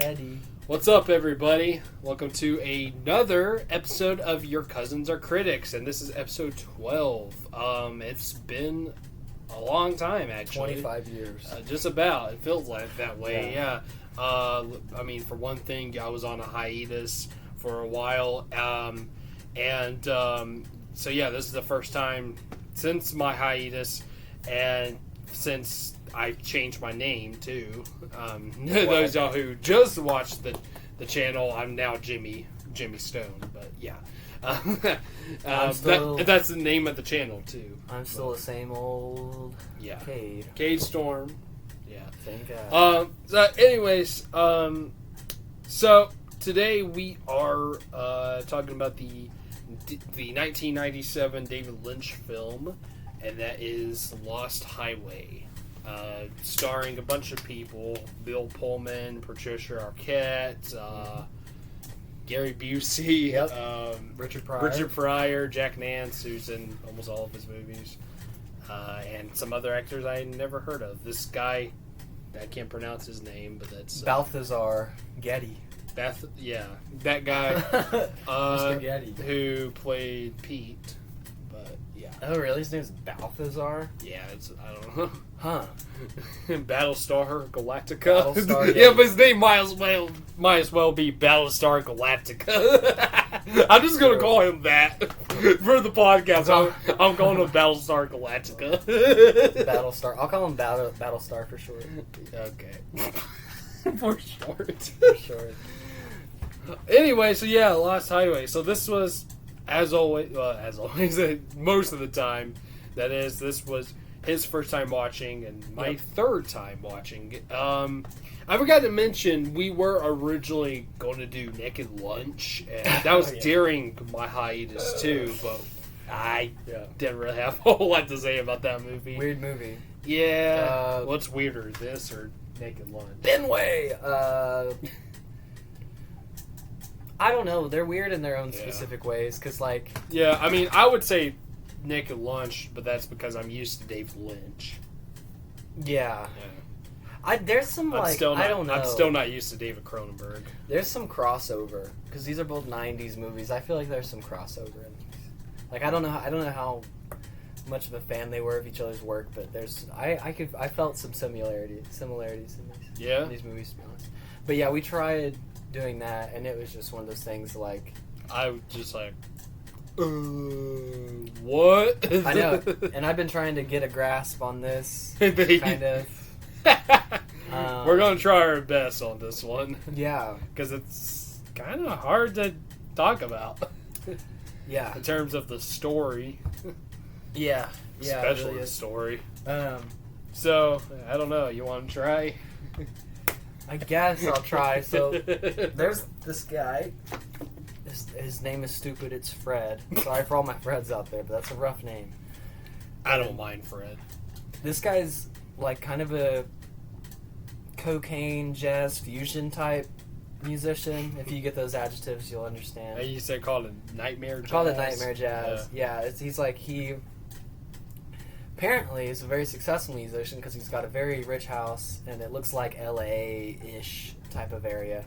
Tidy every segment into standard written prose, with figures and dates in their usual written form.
Ready. What's up, everybody? Welcome to another episode of Your Cousins Are Critics, and this is episode 12. It's been a long time, actually. 25 years. Just about. It feels like that way, yeah. I mean, for one thing, I was on a hiatus for a while, so yeah, this is the first time since my hiatus, and since I changed my name too. Those y'all who just watched the channel, I'm now Jimmy Stone. But yeah, that's the name of the channel too. I'm still the same old Cade Storm. Yeah. Thank God. So today we are talking about the 1997 David Lynch film, and that is Lost Highway. Starring a bunch of people: Bill Pullman, Patricia Arquette, Gary Busey, Richard Pryor, Jack Nance, who's in almost all of his movies, and some other actors I never heard of. This guy, I can't pronounce his name, but that's Balthazar Getty. That guy, Mr. Getty, who played Pete. But yeah. Oh, really? His name's Balthazar? Yeah, I don't know. Huh. Battlestar Galactica. Battlestar, yeah, but his name might as well be Battlestar Galactica. I'm just gonna call him that for the podcast. I'm calling him Battlestar Galactica. Battlestar. I'll call him Battlestar for short. Okay. For short. For short. Anyway, so yeah, Lost Highway. So this was, as always, most of the time, this was his first time watching and my third time watching. I forgot to mention, we were originally going to do Naked Lunch, and that was during my hiatus too, but I didn't really have a whole lot to say about that movie. Weird movie. Yeah. What's weirder, this or Naked Lunch? Benway! I don't know. They're weird in their own specific ways, because, like... Yeah, I mean, I would say Naked Lunch, but that's because I'm used to David Lynch. Yeah. There's some, I don't know. I'm still not used to David Cronenberg. There's some crossover, because these are both 90s movies. I feel like there's some crossover in these. Like, I don't know how much of a fan they were of each other's work, but there's... I felt some similarities in these movies, to be honest. But yeah, we tried doing that, and it was just one of those things, like... I was just like... what? I know, and I've been trying to get a grasp on this, kind of. We're going to try our best on this one. Yeah. Because it's kind of hard to talk about. Yeah. In terms of the story. Yeah. Especially really the story. So, I don't know. You want to try? I guess I'll try. So, there's this guy. His name is stupid. It's Fred. Sorry for all my Freds out there, but that's a rough name. I don't mind Fred. This guy's like kind of a cocaine jazz fusion type musician. If you get those adjectives, you'll understand. And you say call it nightmare jazz? Call it nightmare jazz. Yeah, apparently he's a very successful musician because he's got a very rich house and it looks like LA-ish type of area.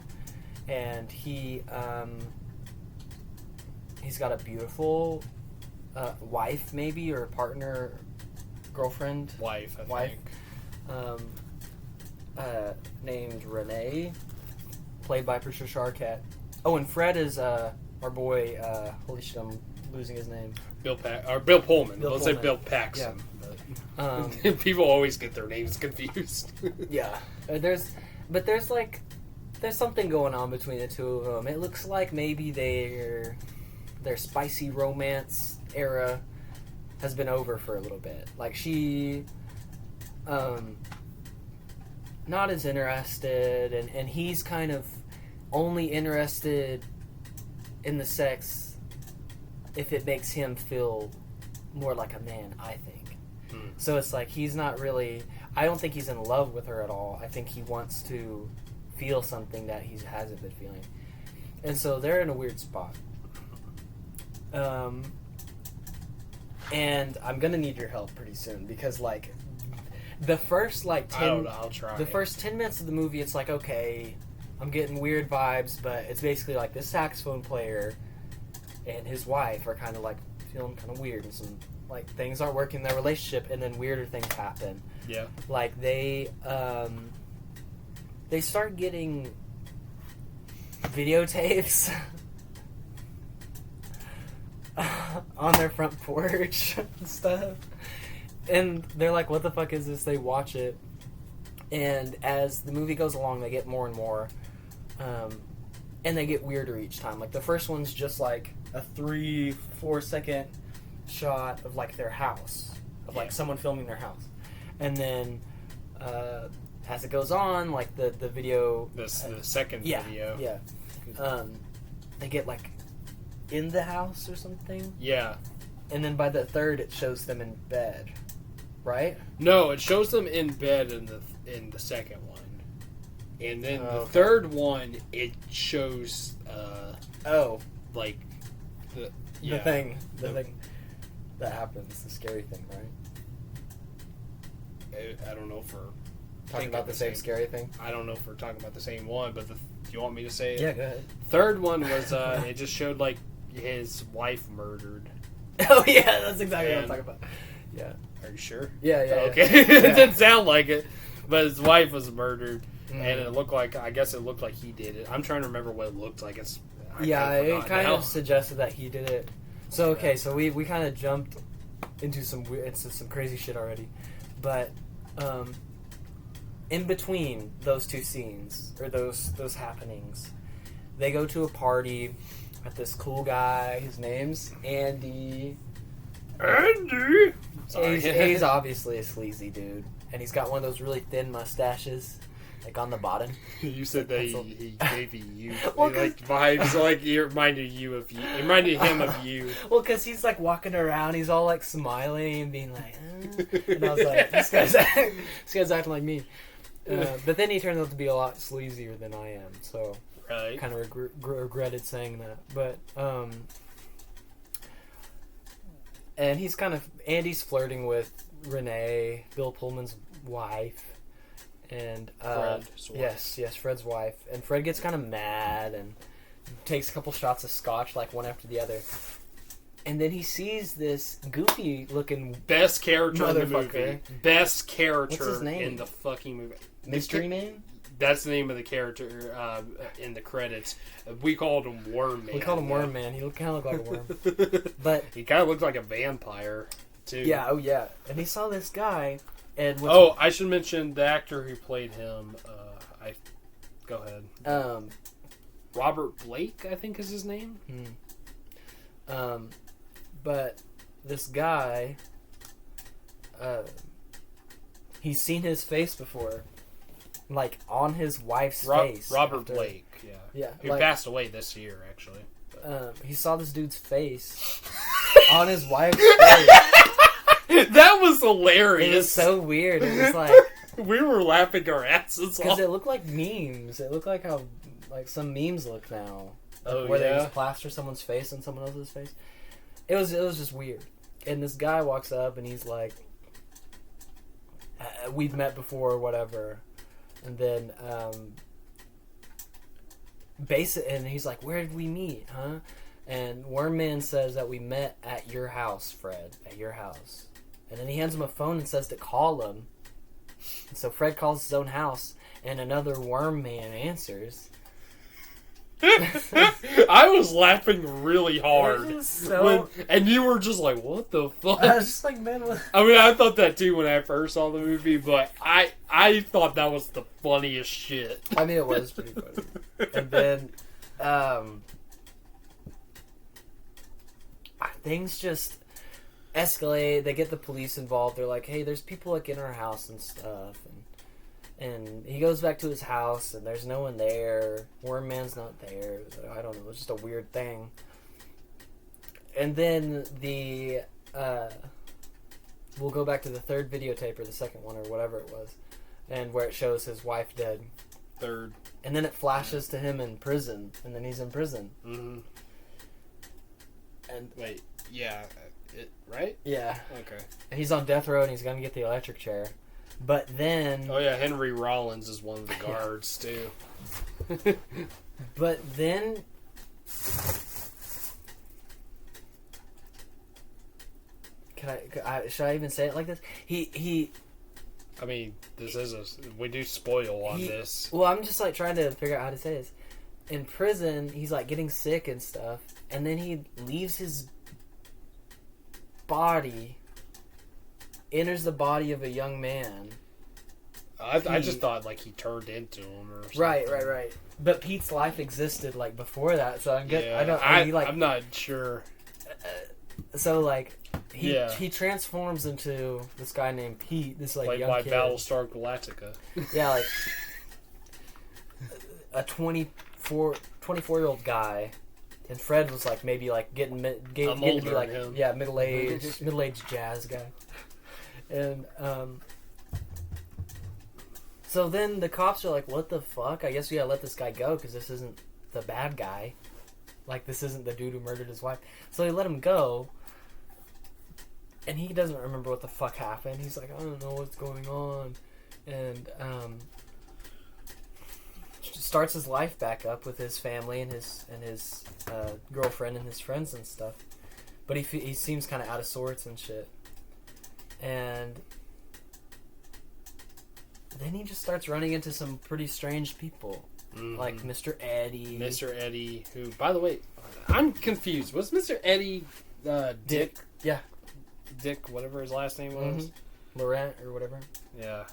And he's got a beautiful wife, maybe, or partner, girlfriend. Wife, I think. Named Renee, played by Patricia Arquette. Oh, and Fred is our boy. Holy shit, I'm losing his name. Bill Pullman. Let's say Bill Paxton. Yeah. But people always get their names confused. Yeah, there's something going on between the two of them. It looks like maybe their spicy romance era has been over for a little bit. Like, she not as interested, and he's kind of only interested in the sex if it makes him feel more like a man, I think. So it's like he's not really... I don't think he's in love with her at all. I think he wants to feel something that he hasn't been feeling. And so they're in a weird spot. And I'm gonna need your help pretty soon because, the first 10... I'll try. The first 10 minutes of the movie, it's like, okay, I'm getting weird vibes, but it's basically like this saxophone player and his wife are kind of like feeling kind of weird, and some like things aren't working in their relationship, and then weirder things happen. Yeah. Like they start getting videotapes on their front porch and stuff. And they're like, what the fuck is this? They watch it. And as the movie goes along, they get more and more. And they get weirder each time. Like, the first one's just like a 3-4 second shot of like their house. Of like someone filming their house. And then, as it goes on, like the video... The second video. Yeah. They get like in the house or something. Yeah. And then by the third, it shows them in bed, right? No, it shows them in bed in the second one, and then the third one it shows like the thing that happens, the scary thing, right? I don't know if we're talking about the same scary thing. I don't know if we're talking about the same one, but do you want me to say it? Yeah, go ahead. Third one was it just showed like his wife murdered. Oh yeah, that's exactly what I'm talking about. Yeah. Are you sure? Yeah. Okay. Yeah. It didn't sound like it, but his wife was murdered, and it looked like he did it. I'm trying to remember what it looked like. It kind of suggested that he did it. So okay, so we kind of jumped into some crazy shit already, but in between those two scenes or those happenings, they go to a party at this cool guy. His name's Andy. Sorry. He's obviously a sleazy dude, and he's got one of those really thin mustaches, like on the bottom. You said that he gave you like vibes, like he reminded him of you. Well, because he's like walking around, he's all like smiling and being like, and I was like, this guy's acting like me. But then he turns out to be a lot sleazier than I am, so right. Kind of regretted saying that. But and Andy's flirting with Renee, Bill Pullman's wife, and Fred's wife. Yes, Fred's wife. And Fred gets kind of mad and takes a couple shots of scotch, like one after the other. And then he sees this goofy-looking best character in the movie. Motherfucker. Best character What's his name? in the fucking movie. Mystery name? That's the name of the character in the credits. We called him Wormman. We called him Wormman. He kind of looked like a worm. But he kind of looked like a vampire, too. Yeah, oh yeah. And he saw this guy, and... I should mention the actor who played him. Go ahead. Robert Blake, I think is his name. But this guy, he's seen his face before. Like, on his wife's face. Robert Blake, yeah. Yeah. Who passed away this year, actually. He saw this dude's face on his wife's face. That was hilarious. It was so weird. It was like... we were laughing our asses off. Because it looked like memes. It looked like how like some memes look now. Where they just plaster someone's face on someone else's face. It was just weird. And this guy walks up and he's like, we've met before or whatever. And then, and he's like, where did we meet, huh? And Wormman says that we met at your house, Fred. At your house. And then he hands him a phone and says to call him. And so Fred calls his own house, and another Wormman answers. I was laughing really hard. And you were just like, what the fuck? I was just like, man, what? I mean, I thought that too when I first saw the movie, but I thought that was the funniest shit. I mean, it was pretty funny. And then, things just escalate. They get the police involved. They're like, hey, there's people like in our house and stuff. And he goes back to his house, and there's no one there. Wormman's not there. I don't know. It's just a weird thing. And then we'll go back to the third videotape, or the second one, or whatever it was, and where it shows his wife dead. Third. And then it flashes to him in prison, and then he's in prison. Mm-hmm. And wait, yeah, right? Yeah. Okay. And he's on death row, and he's gonna get the electric chair. But then... Oh, yeah, Henry Rollins is one of the guards, too. But then... should I even say it like this? He I mean, we do spoil on this. Well, I'm just, like, trying to figure out how to say this. In prison, he's, like, getting sick and stuff, and then he leaves his body, enters the body of a young man. I just thought, like, he turned into him or something. Right. But Pete's life existed, like, before that, so I'm good. Yeah, I'm not sure. So, like, he transforms into this guy named Pete, this, like, young kid. Battlestar Galactica. Yeah, like, a 24-year-old guy, and Fred was, like, maybe, like, getting to be, like, middle-aged jazz guy. And, so then the cops are like, what the fuck? I guess we gotta let this guy go, because this isn't the bad guy. Like, this isn't the dude who murdered his wife. So they let him go, and he doesn't remember what the fuck happened. He's like, I don't know what's going on. And, starts his life back up with his family and his girlfriend and his friends and stuff. But he seems kind of out of sorts and shit. And then he just starts running into some pretty strange people. Mm-hmm. Like Mr. Eddie. Mr. Eddie, who, by the way, I'm confused. Was Mr. Eddie Dick? Yeah. Dick, whatever his last name was? Mm-hmm. Laurent or whatever. Yeah.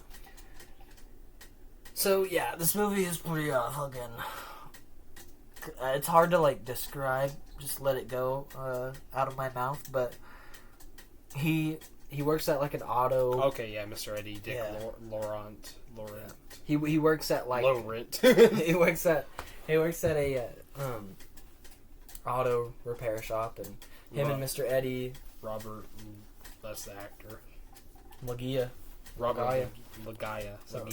So, yeah, this movie is pretty fucking... it's hard to, like, describe. Just let it go out of my mouth. But he works at, like, an auto... Okay, yeah, Mr. Eddie Dick Laurent. He works at, like... Laurent. he works at a auto repair shop, and him and Mr. Eddie... Robert, that's the actor. Lagaya. Robert Lagaya. I don't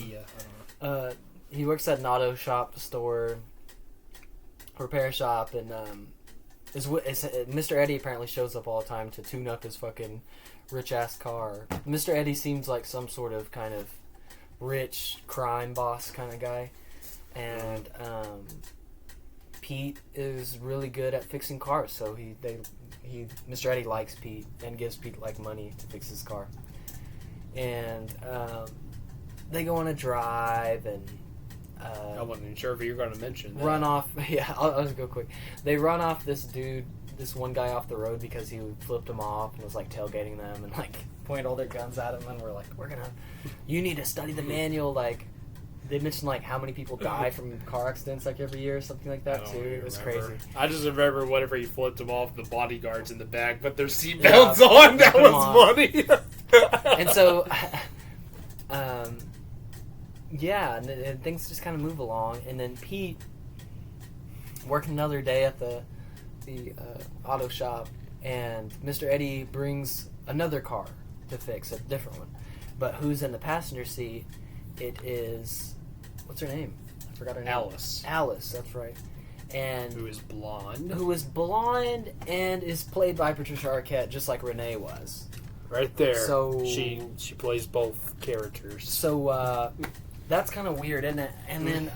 know. He works at an auto shop, store, repair shop, and Mr. Eddie apparently shows up all the time to tune up his fucking rich-ass car. Mr. Eddie seems like some sort of kind of rich crime boss kind of guy. And Pete is really good at fixing cars, so Mr. Eddie likes Pete and gives Pete, like, money to fix his car. And they go on a drive and I wasn't sure if you were going to mention that. Run off. Yeah, I'll just go quick. They run off this one guy off the road because he flipped him off and was, like, tailgating them and, like, pointed all their guns at him, and we're like, you need to study the manual. Like, they mentioned, like, how many people die from car accidents, like, every year or something like that, too. It was crazy. I just remember whenever he flipped him off, the bodyguards in the back put their seatbelts on. That was funny. And so, yeah, and things just kind of move along. And then Pete, working another day at the auto shop, and Mr. Eddie brings another car to fix, a different one. But who's in the passenger seat? It is... What's her name? I forgot her name. Alice, that's right. And who is blonde. And is played by Patricia Arquette, just like Renee was. Right there. So she plays both characters. So that's kind of weird, isn't it? And then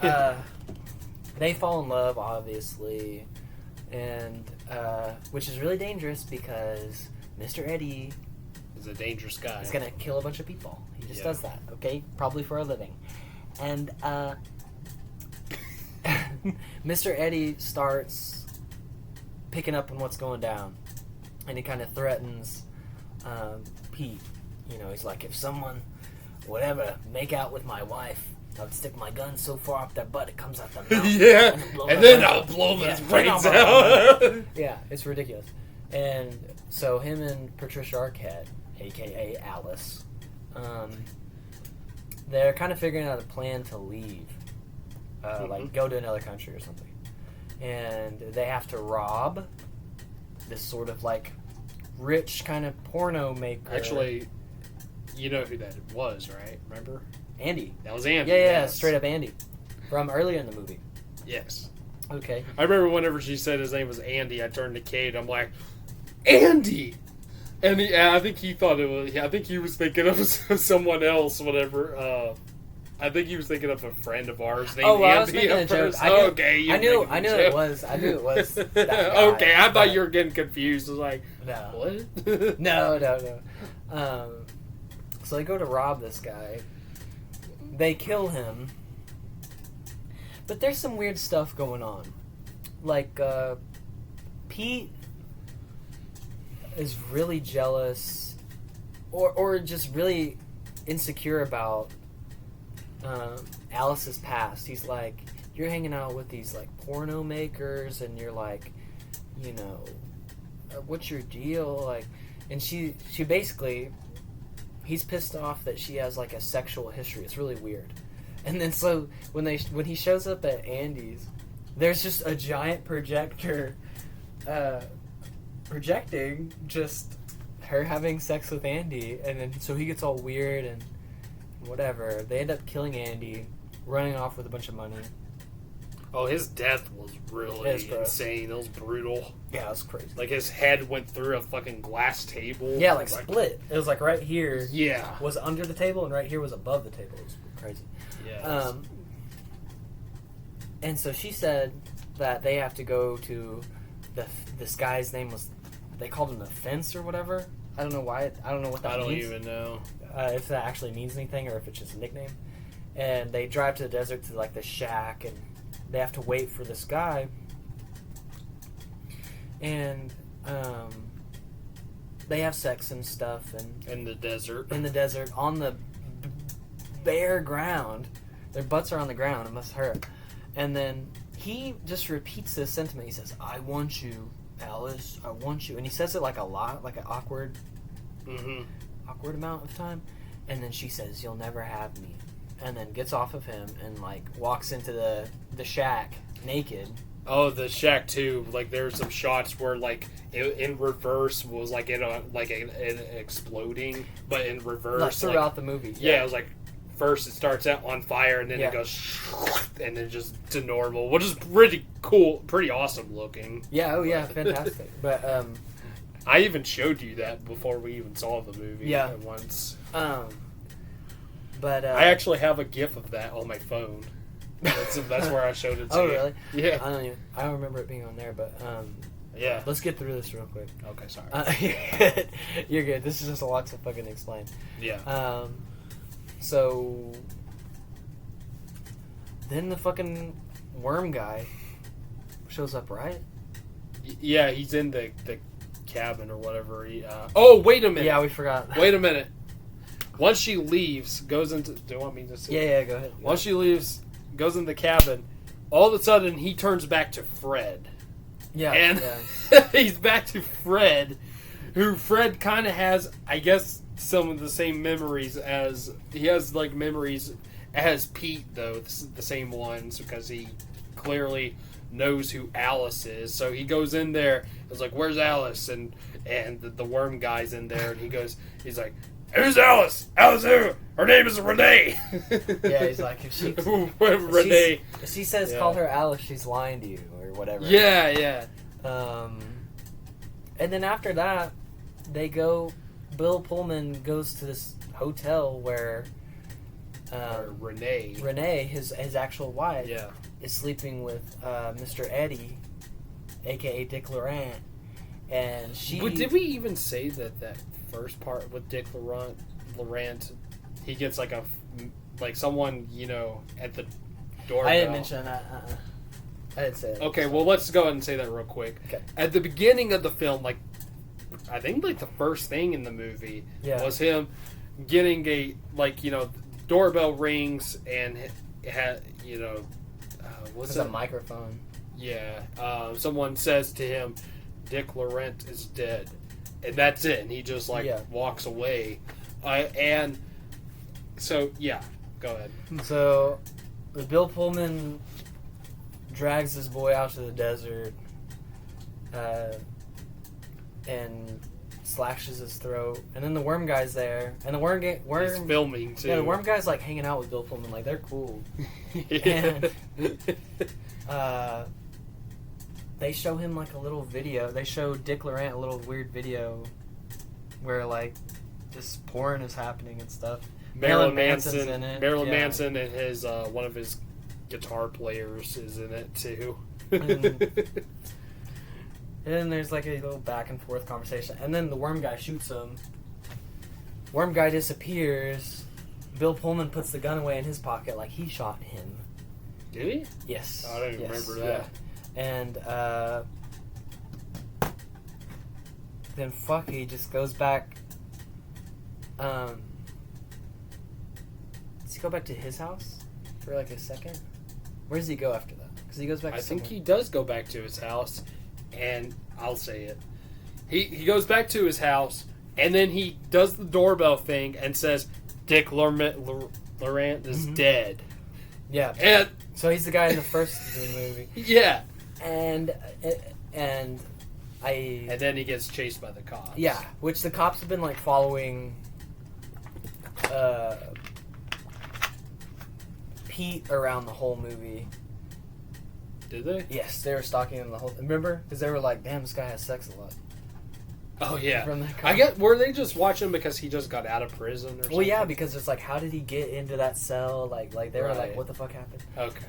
they fall in love, obviously, and which is really dangerous because Mr. Eddie is a dangerous guy. He's gonna kill a bunch of people. He just does that, okay? Probably for a living. And Mr. Eddie starts picking up on what's going down, and he kind of threatens Pete. You know, he's like, if someone would ever make out with my wife, I would stick my gun so far up their butt it comes out the mouth. Yeah, and then I'll blow his brains out. Yeah, it's ridiculous. And so him and Patricia Arquette, a.k.a. Alice, they're kind of figuring out a plan to leave. Like, go to another country or something. And they have to rob this sort of, like, rich kind of porno maker. Actually, you know who that was, right? Remember? Andy. That was Andy. Yeah, yes. Straight up Andy. From earlier in the movie. Yes. Okay. I remember whenever she said his name was Andy, I turned to Kate, I'm like, Andy! And I think he thought it was. I think he was thinking of someone else. Whatever. I think he was thinking of a friend of ours named Andy. I was making a joke. I knew it was. That guy, okay, I thought you were getting confused. I was like, no, what? no. So they go to rob this guy. They kill him. But there's some weird stuff going on. Like, Pete is really jealous or just really insecure about Alice's past. He's like, you're hanging out with these, like, porno makers, and you're like, you know, what's your deal? Like, and she basically, he's pissed off that she has, like, a sexual history. It's really weird. And then so when he shows up at Andy's, there's just a giant projector projecting just her having sex with Andy, and then so he gets all weird and whatever. They end up killing Andy, running off with a bunch of money. Oh, his death was really insane. It was brutal. Yeah, it was crazy. Like, his head went through a fucking glass table. Yeah, like split. It was like right here was under the table, and right here was above the table. It was crazy. Yeah. And so she said that they have to go to this guy's name was, they called him the Fence or whatever. I don't know why. I don't know what that means. I don't even know. If that actually means anything or if it's just a nickname. And they drive to the desert to, like, the shack, and they have to wait for this guy. And they have sex and stuff. And in the desert. On the bare ground. Their butts are on the ground. It must hurt. And then he just repeats this sentiment. He says, I want you, Alice. I want you. And he says it like a lot, like an awkward amount of time. And then she says, you'll never have me. And then gets off of him and, like, walks into the shack naked. Oh, the shack too. Like, there's some shots where, like, in reverse was like an exploding, but in reverse, like, throughout the movie. Yeah, it was like, first it starts out on fire and then it goes and then just to normal, which is pretty cool, pretty awesome looking. Yeah, oh yeah, fantastic. But I even showed you that before we even saw the movie. Yeah, once. But I actually have a GIF of that on my phone. That's where I showed it to Oh, you. really? Yeah. I don't remember it being on there, but yeah. Let's get through this real quick. Okay, sorry. You're good. This is just a lot to fucking explain. Yeah. So then the fucking worm guy shows up, right? Yeah, he's in the cabin or whatever. Oh, wait a minute. Yeah, we forgot. Wait a minute. Once she leaves, goes into... Do you want me to say? Yeah, go ahead. Once she leaves, goes in the cabin, all of a sudden he turns back to Fred. Yeah. And he's back to Fred, who Fred kind of has, I guess, some of the same memories as... He has, like, memories as Pete, though, the same ones, because he clearly knows who Alice is. So he goes in there, it's like, where's Alice? And the worm guy's in there, and he's like, who's Alice? Alice who? Her name is Renee. Yeah, he's like, if Renee. If she says call her Alice, she's lying to you, or whatever. Yeah, yeah. And then after that, Bill Pullman goes to this hotel where Renee, his actual wife, is sleeping with Mr. Eddie, a.k.a. Dick Laurent. And she... But did we even say that first part with Dick Laurent, he gets like someone, at the doorbell? I didn't mention that. I didn't say that. Okay, well, let's go ahead and say that real quick. Okay. At the beginning of the film, I think the first thing in the movie was him getting doorbell rings and what's a microphone? Yeah. Someone says to him, Dick Laurent is dead. And that's it. And he just, walks away. And so, yeah. Go ahead. So, Bill Pullman drags this boy out to the desert and slashes his throat. And then the worm guy's there. And the worm he's filming, too. Yeah, the worm guy's, hanging out with Bill Pullman. They're cool. And they show him, a little video. They show Dick Laurent a little weird video where like just porn is happening and stuff. Marilyn Manson's Manson, in it. Marilyn Yeah. Manson and his one of his guitar players is in it too. And then there's like a little back and forth conversation, and then the worm guy shoots him. Worm guy disappears. Bill Pullman puts the gun away in his pocket like he shot him. Did he? Yes. I don't even remember that. Yeah. And then he just goes back. Does he go back to his house for like a second? Where does he go after that? Because he goes back. I think he does go back to his house, and I'll say it. He goes back to his house, and then he does the doorbell thing and says, "Dick Laurent is dead." Yeah. And so he's the guy in the first movie. yeah. And And then he gets chased by the cops. yeah, which the cops have been like following Pete around the whole movie. Did they? Yes, they were stalking him the whole. Remember? Because they were like, "Damn, this guy has sex a lot." Oh yeah. From the I get. Were they just watching because he just got out of prison or something? Well, yeah, because it's like, how did he get into that cell? Like they were like, Right. "What the fuck happened?" Okay.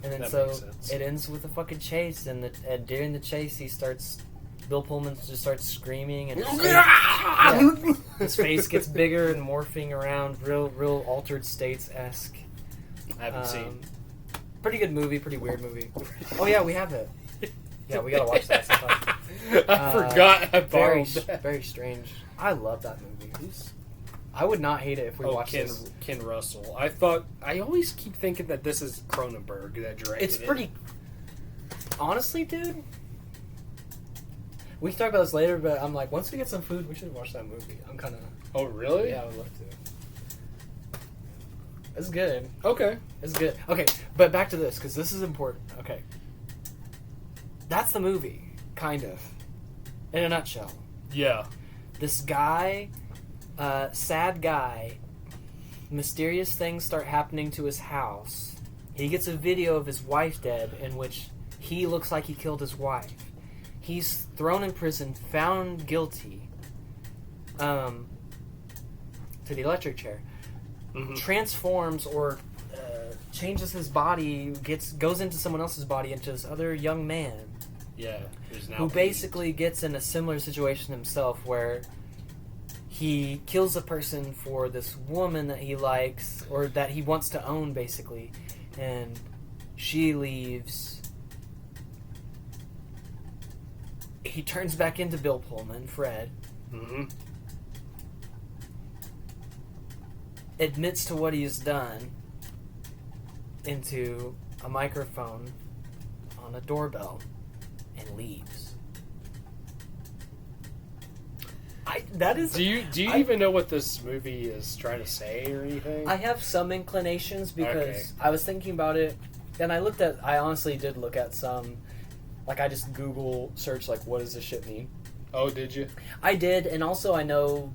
And then That so makes sense. it ends with a fucking chase, and during the chase, Bill Pullman just starts screaming, and his face gets bigger and morphing around, real Altered States-esque. I haven't seen. Pretty good movie, pretty weird movie. Oh yeah, we have it. Yeah, we gotta watch that sometime. I forgot I Very, borrowed that. very strange. I love that movie. I would not hate it if we watched this. Ken Russell. I always keep thinking that this is Cronenberg that directed It's it. pretty. Honestly, dude. We can talk about this later, but I'm like, once we get some food, we should watch that movie. I'm kind of. Oh, really? Yeah, I would love to. It's good. Okay. It's good. Okay, but back to this, because this is important. Okay. That's the movie, kind of. In a nutshell. Yeah. This guy, sad guy, mysterious things start happening to his house. He gets a video of his wife dead, in which he looks like he killed his wife. He's thrown in prison, found guilty, to the electric chair. Mm-hmm. Transforms or changes his body, goes into someone else's body, into this other young man Yeah. Who's now who basically gets in a similar situation himself, where he kills a person for this woman that he likes or that he wants to own, basically, and she leaves. He turns back into Bill Pullman, Fred. Mm-hmm. Admits to what he has done into a microphone on a doorbell and leaves. Do you even know what this movie is trying to say or anything? I have some inclinations because Okay. I was thinking about it, and I honestly did look at some, like I just Google search like, what does this shit mean? Oh, did you? I did, and also I know,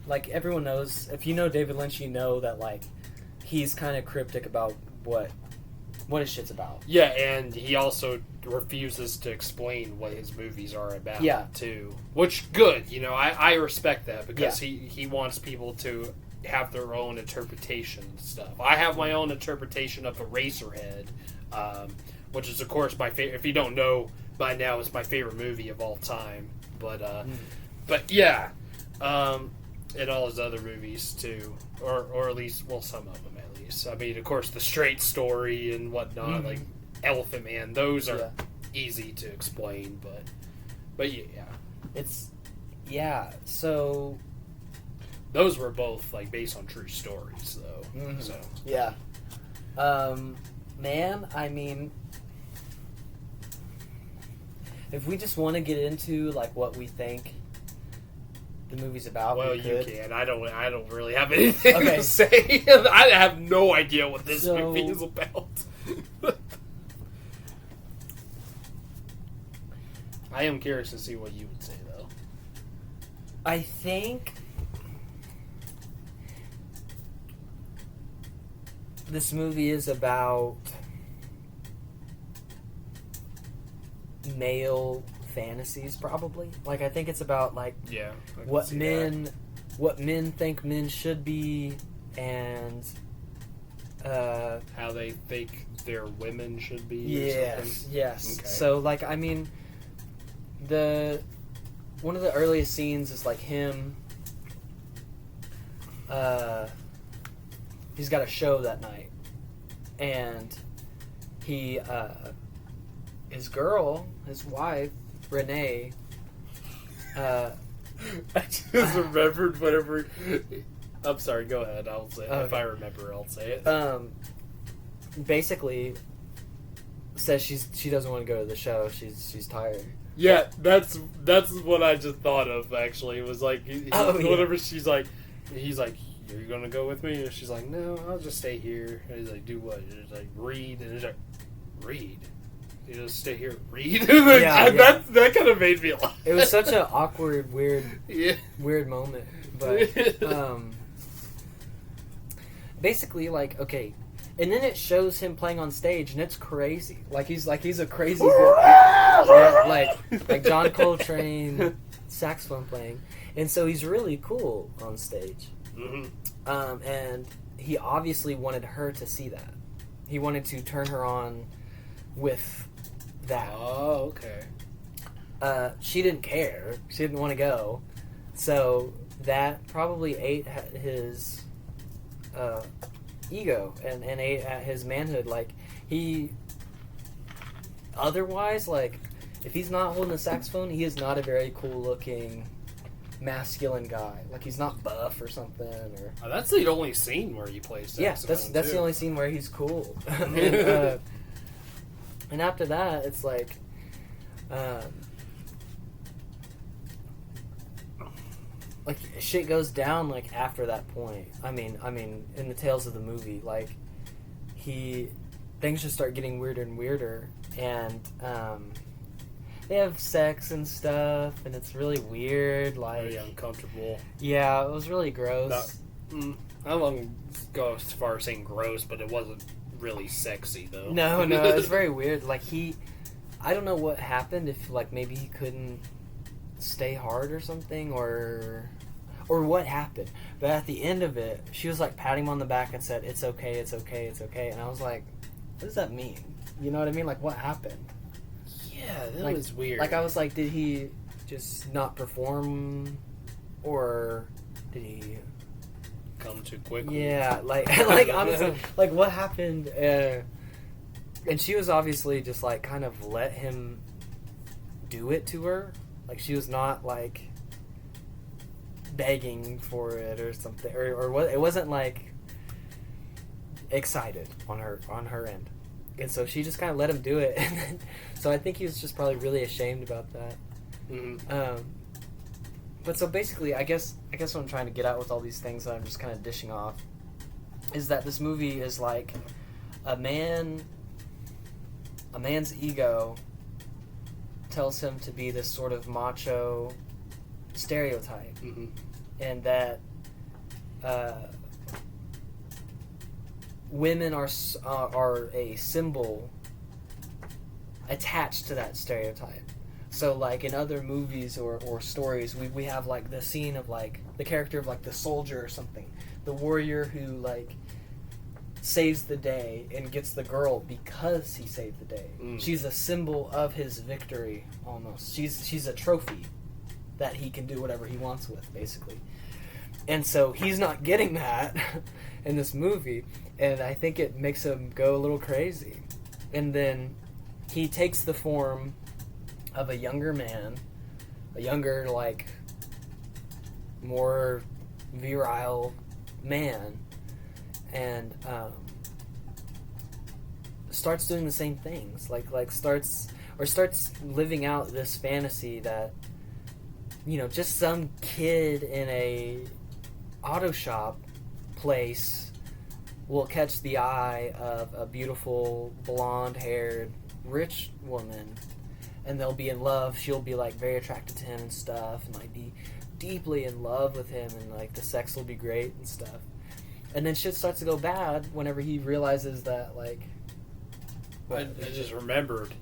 like everyone knows, if you know David Lynch, you know that like he's kind of cryptic about what his shit's about. Yeah, and he also refuses to explain what his movies are about. Yeah. Too. Which, good. You know, I respect that because he wants people to have their own interpretation and stuff. I have my own interpretation of Eraserhead, which is, of course, my favorite. If you don't know by now, it's my favorite movie of all time. But yeah. And all his other movies, too. Or at least, well, some of them, at least. I mean, of course, The Straight Story and whatnot, like Elephant Man, those are easy to explain, but yeah. So Those were both, like, based on true stories, though. Mhm. So. Yeah. Man, I mean, if we just want to get into, like, what we think the movie's about, Well, we could. you can. I don't really have anything Okay. to say. I have no idea what this movie is about. I am curious to see what you would say, though. I think this movie is about male fantasies, probably. Like, I think it's about, like, Yeah. I can what see men think men should be, and how they think their women should be. yes, or something. yes. Okay. So, like, I mean, one of the earliest scenes is like him. He's got a show that night, and he, his girl, his wife, Renee. I just remembered whatever. I'm sorry. Go ahead. I'll say Okay. if I remember. I'll say it. Basically says she doesn't want to go to the show. She's tired. Yeah, that's what I just thought of. Actually, it was like whatever. She's like, he's like, "Are you gonna go with me?" And she's like, "No, I'll just stay here." And he's like, "Do what?" And he's like, "Read." And he's like, "Read." You just stay here, and read. Like, Yeah. That kind of made me laugh. It was such an awkward, weird Yeah. moment. But basically, like, okay, and then it shows him playing on stage, and it's crazy. Like he's a crazy, like John Coltrane saxophone playing, and so he's really cool on stage. Mm-hmm. And he obviously wanted her to see that. He wanted to turn her on with that. Oh, okay. She didn't care. She didn't want to go. So that probably ate his ego and ate at his manhood. Like, he... Otherwise, like, if he's not holding a saxophone, he is not a very cool-looking, masculine guy. Like, he's not buff or something. Or That's the only scene where he plays saxophone. yeah, that's the only scene where he's cool. And after that, it's like, like shit goes down. Like after that point, I mean, in the tales of the movie, like things just start getting weirder and weirder, and they have sex and stuff, and it's really weird. Like, Very uncomfortable. yeah, it was really gross. I won't go as far as saying gross, but it wasn't really sexy though. No, it's very weird. Like I don't know what happened. If like maybe he couldn't stay hard or something, or what happened. But at the end of it, she was like patting him on the back and said, "It's okay, it's okay, it's okay." And I was like, "What does that mean?" You know what I mean? Like, what happened? Yeah, that Like, was weird. Like, I was like, did he just not perform, or did he? Come too quickly. Yeah, like honestly, like what happened? And she was obviously just like kind of let him do it to her. Like, she was not like begging for it or something, or what? It wasn't like excited on her end, and so she just kind of let him do it. And then, so I think he was just probably really ashamed about that. Mm-hmm. But so basically, I guess what I'm trying to get at with all these things that I'm just kind of dishing off is that this movie is like a man's ego tells him to be this sort of macho stereotype, Mm-hmm. and that women are a symbol attached to that stereotype. So, like, in other movies or stories, we have, like, the scene of, like, the character of, like, the soldier or something. The warrior who, like, saves the day and gets the girl because he saved the day. Mm. She's a symbol of his victory, almost. She's a trophy that he can do whatever he wants with, basically. And so he's not getting that in this movie, and I think it makes him go a little crazy. And then he takes the form of a younger man, a younger, like, more virile man, and starts doing the same things, like starts living out this fantasy that, you know, just some kid in a auto shop place will catch the eye of a beautiful blonde-haired rich woman, and they'll be in love. She'll be, like, very attracted to him and stuff, and, like, be deeply in love with him, and, like, the sex will be great and stuff. And then shit starts to go bad whenever he realizes that, like... I just remembered.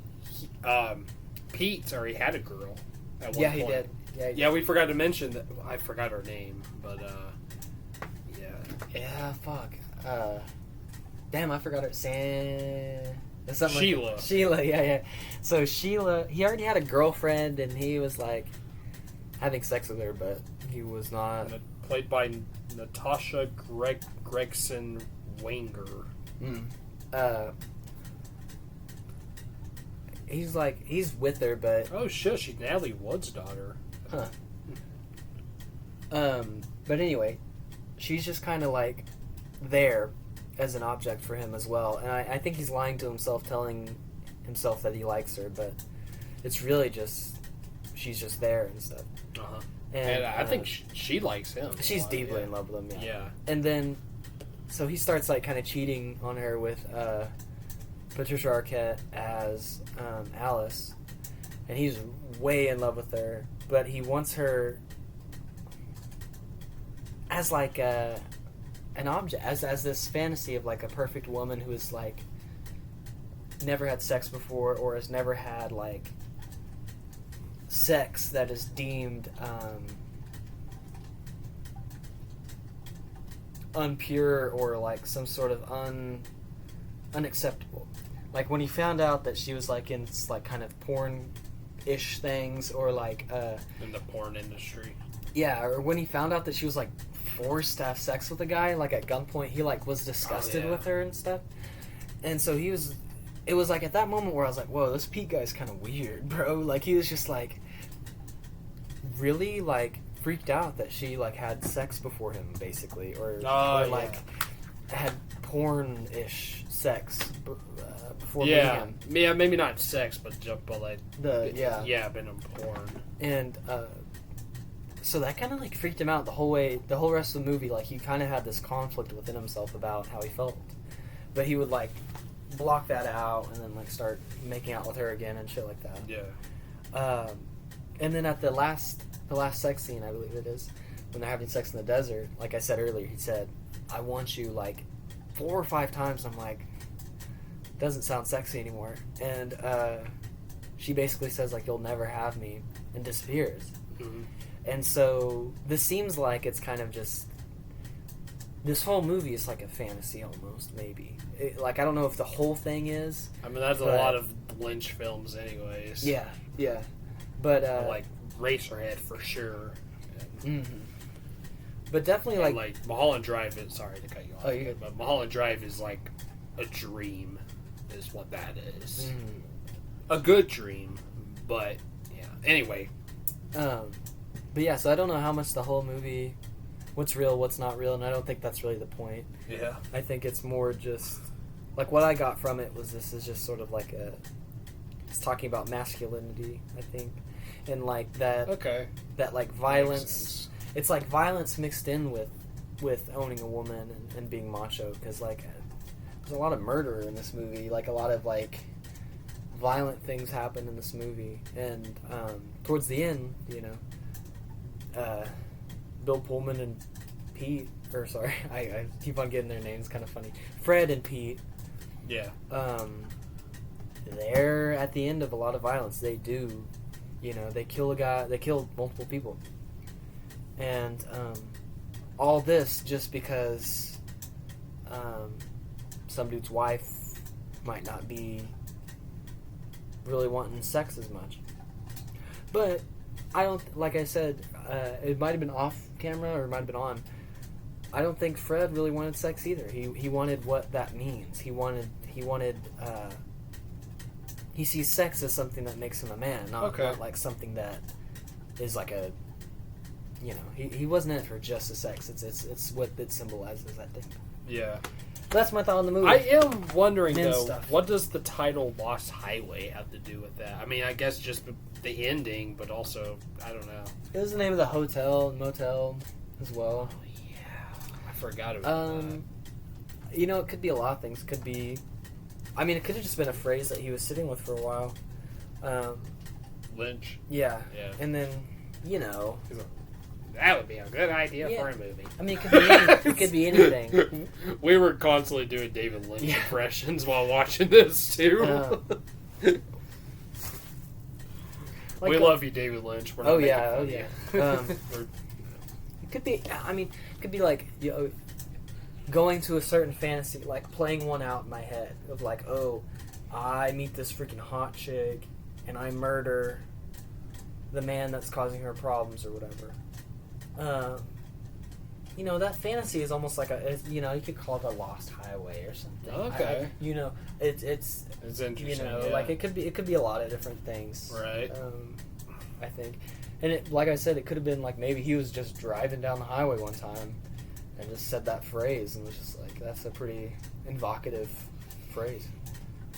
Pete, or he had a girl at one Yeah, point. he did. Yeah, we forgot to mention that. I forgot her name, but yeah. Yeah, fuck. Damn, I forgot her. Sheila. Sheila, yeah. So Sheila, he already had a girlfriend, and he was like having sex with her, but he was not. Played by Natasha Gregson Wanger. He's with her, but Oh shit, she's Natalie Wood's daughter. huh. But anyway, she's just kind of like there as an object for him as well, and I think he's lying to himself, telling himself that he likes her, but it's really just she's just there and stuff. Uh-huh. And I think she likes him. She's deeply in love with him. Yeah. And then, so he starts like kind of cheating on her with Patricia Arquette as Alice, and he's way in love with her, but he wants her as like an object, as this fantasy of like a perfect woman who is like never had sex before, or has never had like sex that is deemed unpure or like some sort of unacceptable. Like when he found out that she was like in like kind of porn-ish things, or like in the porn industry. Yeah, or when he found out that she was like forced to have sex with a guy like at gunpoint, he like was disgusted with her and stuff. And so it was like at that moment where I was like, whoa, this Pete guy's kind of weird, bro. Like he was just like really like freaked out that she like had sex before him, basically, or like had porn-ish sex before meeting him. Yeah, maybe not sex, but like been in porn. And so that kind of like freaked him out the whole rest of the movie. Like he kind of had this conflict within himself about how he felt, but he would like block that out and then like start making out with her again and shit like that. Yeah. And then at the last sex scene, I believe it is, when they're having sex in the desert, like I said earlier, he said, "I want you," like 4 or 5 times. I'm like, doesn't sound sexy anymore. And she basically says like, "You'll never have me," and disappears. Mm-hmm. And so this seems like it's kind of just, this whole movie is like a fantasy almost, maybe. Like I don't know if the whole thing is. I mean, that's a lot of Lynch films, anyways. Yeah. But like Racerhead for sure. Mm-hmm. But definitely like Mulholland Drive is, sorry to cut you off. Oh, you're good. But Mulholland Drive is like a dream, is what that is. Mm-hmm. A good dream, but yeah. Anyway. But yeah, so I don't know how much the whole movie, what's real, what's not real, and I don't think that's really the point. Yeah. I think it's more just, like what I got from it was this is just sort of like it's talking about masculinity, I think. And like that, that like violence, it's like violence mixed in with owning a woman and being macho, because like there's a lot of murder in this movie, like a lot of like violent things happen in this movie, and towards the end, you know, Bill Pullman and Pete, or sorry, I keep on getting their names kind of funny, Fred and Pete, they're at the end of a lot of violence. They do, you know, they kill a guy, they kill multiple people, and all this just because some dude's wife might not be really wanting sex as much. But I don't, like I said, it might have been off camera or it might have been on. I don't think Fred really wanted sex either. He wanted what that means. He wanted he sees sex as something that makes him a man, not like something that is like a, you know, he wasn't in it for just the sex. It's what it symbolizes, I think. Yeah. That's my thought on the movie. I am wondering, Men though, stuff. what does the title Lost Highway have to do with that? I mean, I guess just the ending, but also, I don't know. It was the name of the hotel and motel as well. Oh, yeah. I forgot about that. You know, it could be a lot of things. Could be, I mean, it could have just been a phrase that he was sitting with for a while. Lynch? Yeah. Yeah. And then, you know, that would be a good idea for a movie. I mean, it could be anything. We were constantly doing David Lynch impressions while watching this, too. Like we love you, David Lynch. We're not making fun of you. It could be. I mean, it could be like going to a certain fantasy, like playing one out in my head of like, oh, I meet this freaking hot chick and I murder the man that's causing her problems or whatever. That fantasy is almost like you could call it a lost highway or something. Okay. It's interesting. like it could be a lot of different things. Right. I think, and like I said, it could have been like maybe he was just driving down the highway one time and just said that phrase and was just like, that's a pretty evocative phrase.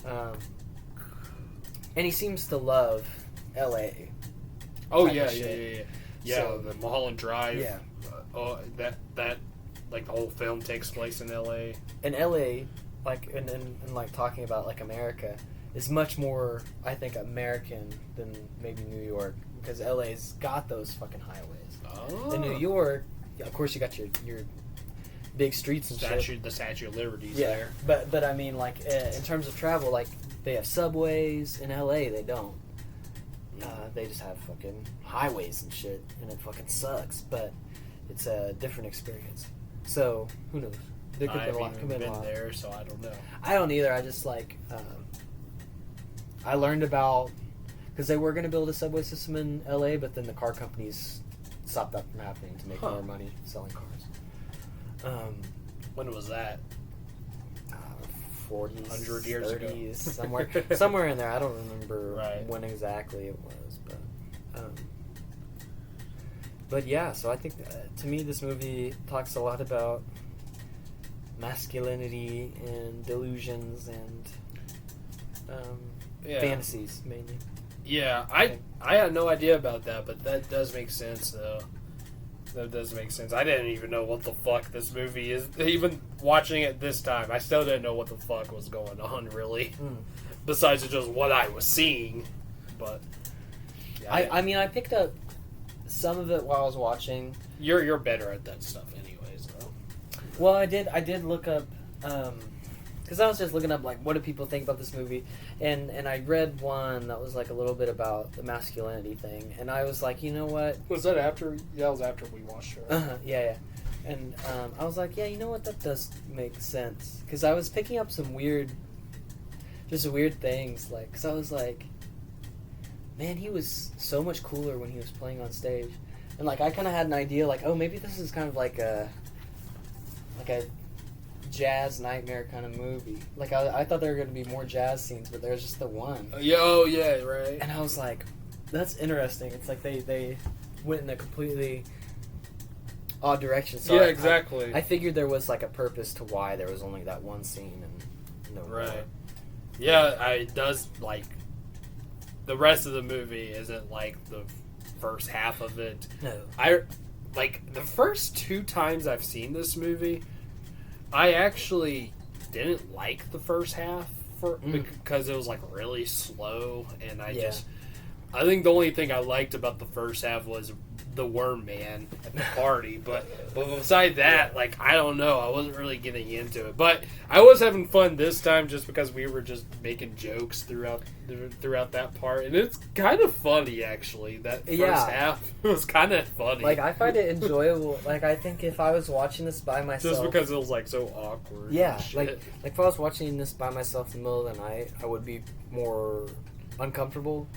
And he seems to love L.A. Oh yeah. So, the Mulholland Drive. Yeah. That like the whole film takes place in L.A. And L.A. like and like talking about like America is much more, I think, American than maybe New York, because L.A.'s got those fucking highways. Oh. In New York, of course, you got your big streets and shit. The Statue of Liberty's Yeah, there. but I mean, like in terms of travel, like they have subways. In L.A., they don't. They just have fucking highways and shit, and it fucking sucks. But it's a different experience. So who knows? There could I be a lot. haven't even been there, so I don't know. I don't either. I just like I learned about, because they were going to build a subway system in L.A., but then the car companies stopped that from happening to make more money selling cars. When was that? 40s, 100 years 30s, ago. somewhere in there. I don't remember right. when exactly it was, but yeah. So I think to me, this movie talks a lot about masculinity and delusions and fantasies mainly. Yeah, I had no idea about that, but that does make sense though. That does make sense. I didn't even know what the fuck this movie is. Even watching it this time, I still didn't know what the fuck was going on, really. Besides just what I was seeing. But yeah, I mean, I picked up some of it while I was watching. You're better at that stuff, anyways, though. Well, I did look up, because I was just looking up like what do people think about this movie, and I read one that was like a little bit about the masculinity thing, and I was like, you know what? Was that after? That was after we watched it. Right? Yeah. And I was like, yeah, you know what? That does make sense, because I was picking up some weird things, like, because I was like, man, he was so much cooler when he was playing on stage, and like I kind of had an idea, like, oh, maybe this is kind of like a jazz nightmare kind of movie. Like I thought there were going to be more jazz scenes, but there's just the one. Yeah, right. And I was like, that's interesting. It's like they went in a completely odd direction. So yeah, exactly. I figured there was like a purpose to why there was only that one scene and no more. Right. Yeah, it does, like, the rest of the movie isn't like the first half of it. No. Like, the first 2 times I've seen this movie, I actually didn't like the first half because it was like really slow, and I think the only thing I liked about the first half was the Wormman at the party, but beside that, like, I don't know, I wasn't really getting into it, but I was having fun this time just because we were just making jokes throughout that part, and it's kind of funny, actually. That first half was kind of funny. Like, I find it enjoyable. Like, I think if I was watching this by myself, just because it was like so awkward. Yeah, like if I was watching this by myself in the middle of the night, I would be more uncomfortable.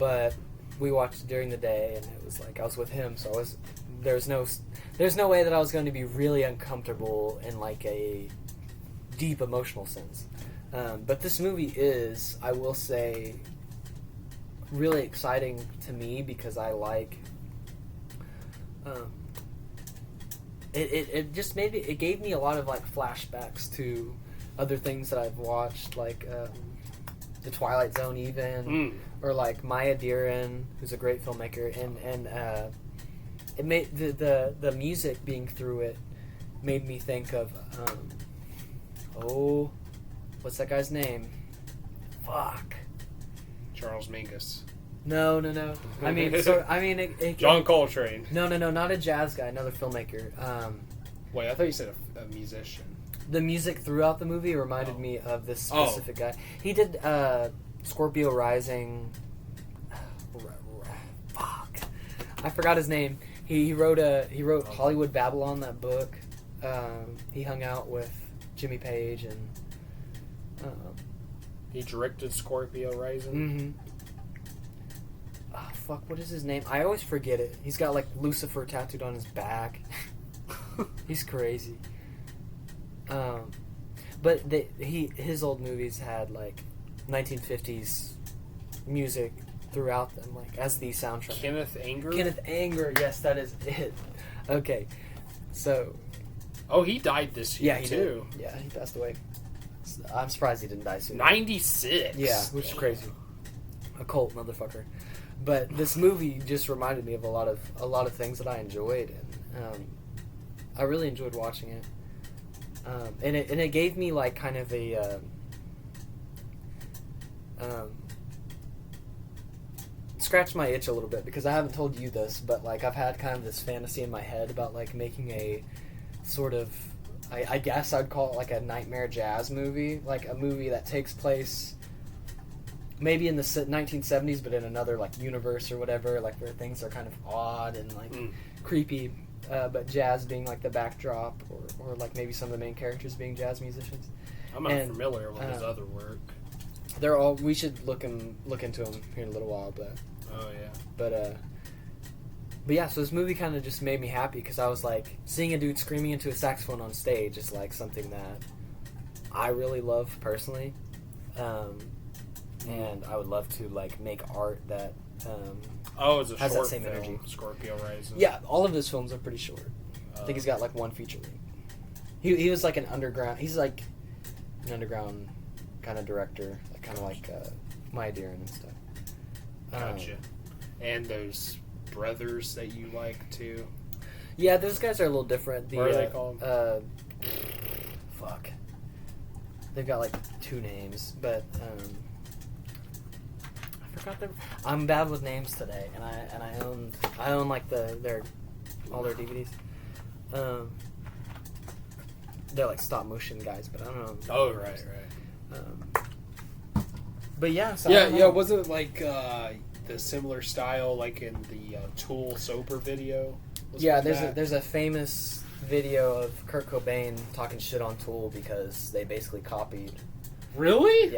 But we watched it during the day, and it was like I was with him, so there's no way that I was going to be really uncomfortable in like a deep emotional sense. But this movie is, I will say, really exciting to me because I like. It just it gave me a lot of like flashbacks to other things that I've watched, like The Twilight Zone, even, or like Maya Deren, who's a great filmmaker, and it made the music being through it made me think of what's that guy's name? Fuck. Charles Mingus. No. I mean, John Coltrane. No, not a jazz guy. Another filmmaker. Wait, I thought you said a musician. The music throughout the movie reminded me of this specific guy. He did Scorpio Rising. I forgot his name. He wrote Hollywood Babylon, that book. He hung out with Jimmy Page and. He directed Scorpio Rising. Mm-hmm. Oh, fuck, what is his name? I always forget it. He's got like Lucifer tattooed on his back. He's crazy. But his old movies had like 1950s music throughout them, like as the soundtrack. Kenneth Anger? Kenneth Anger, yes, that is it. Okay, so. Oh, he died this year, he too. Did. Yeah, he passed away. I'm surprised he didn't die soon. 96. Yeah, which is crazy. A cult motherfucker. But this movie just reminded me of a lot of things that I enjoyed, and I really enjoyed watching it. And it gave me like kind of a scratched my itch a little bit, because I haven't told you this, but like I've had kind of this fantasy in my head about like making a sort of, I guess I'd call it like a nightmare jazz movie, like a movie that takes place maybe in the 1970s, but in another like universe or whatever, like where things are kind of odd and like creepy, but jazz being like the backdrop, or like maybe some of the main characters being jazz musicians. I'm not familiar with his other work. They're all. We should look into them here in a little while, but. Oh yeah. But yeah. So this movie kind of just made me happy, because I was like, seeing a dude screaming into a saxophone on stage is like something that I really love personally, and I would love to like make art that it's a has short that same film, energy. Scorpio Rising. Yeah, all of his films are pretty short. I think he's got like one feature length. He was like an underground. He's like an underground kind of director, like, kind of like Maya Deren and stuff. Gotcha. And those brothers that you like too. Yeah, those guys are a little different. What are they called? Fuck. They've got like two names, but I forgot them. I'm bad with names today, and I own like all their DVDs. They're like stop motion guys, but I don't know. Oh right. But yeah, so yeah. Wasn't it like the similar style like in the Tool Sober video? There's a famous video of Kurt Cobain talking shit on Tool because they basically copied. Really?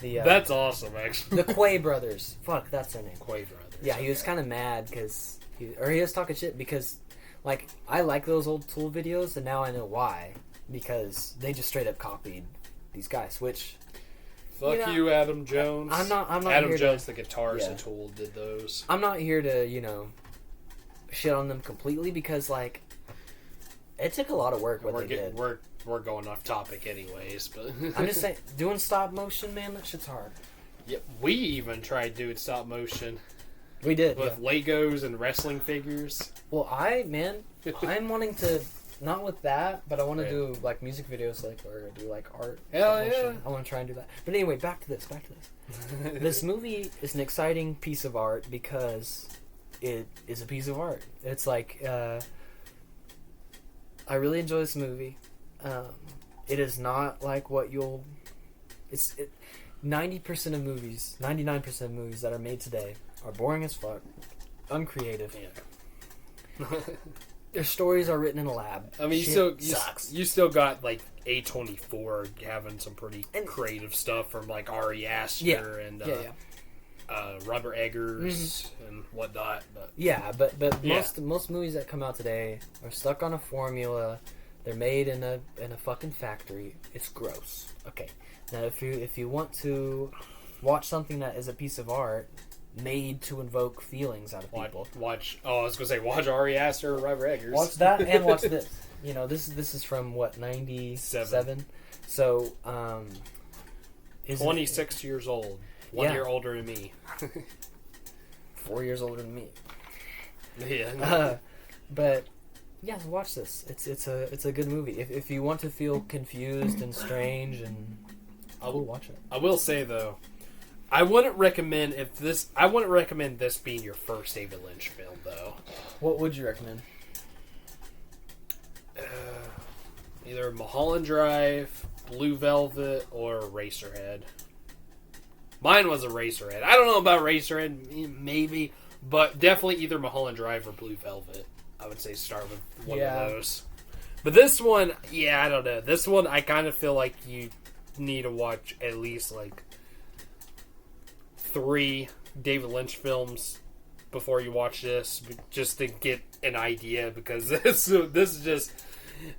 Yeah. That's awesome, actually. The Quay brothers. Fuck, that's their name. Quay brothers. Yeah, he was kind of mad because he was talking shit because, like, I like those old Tool videos, and now I know why, because they just straight up copied these guys, which. Fuck you, Adam Jones. I'm not. Adam here Jones, to, the guitarist of Tool, did those. I'm not here to shit on them completely, because like it took a lot of work. They did. We're going off topic anyways, but I'm just saying, doing stop motion, man, that shit's hard. Yeah, we even tried doing stop motion. We did with Legos and wrestling figures. Well, I'm wanting to. Not with that, but I want to do like music videos, like, or do like art. Hell yeah! I want to try and do that. But anyway, back to this. This movie is an exciting piece of art because it is a piece of art. It's like I really enjoy this movie. It is not like what 90% of movies, 99% of movies that are made today are boring as fuck, uncreative. Yeah. Their stories are written in a lab. I mean, you still got like A24 having some pretty creative stuff from like Ari Aster and Robert Eggers and whatnot. But most movies that come out today are stuck on a formula. They're made in a fucking factory. It's gross. Okay, now if you want to watch something that is a piece of art made to invoke feelings out of people. Watch Ari Aster or Robert Eggers. Watch that and watch this. This is from what, 97? So, 26 years old. 1 year older than me. 4 years older than me. Yeah. But yeah, so watch this. It's a good movie. If you want to feel confused and strange, and I will watch it. I will say though, I wouldn't recommend this being your first David Lynch film, though. What would you recommend? Either Mulholland Drive, Blue Velvet, or Eraserhead. Mine was Eraserhead. I don't know about Eraserhead, maybe. But definitely either Mulholland Drive or Blue Velvet. I would say start with one of those. But this one, yeah, I don't know. This one, I kind of feel like you need to watch at least like 3 David Lynch films before you watch this, just to get an idea, because this is just,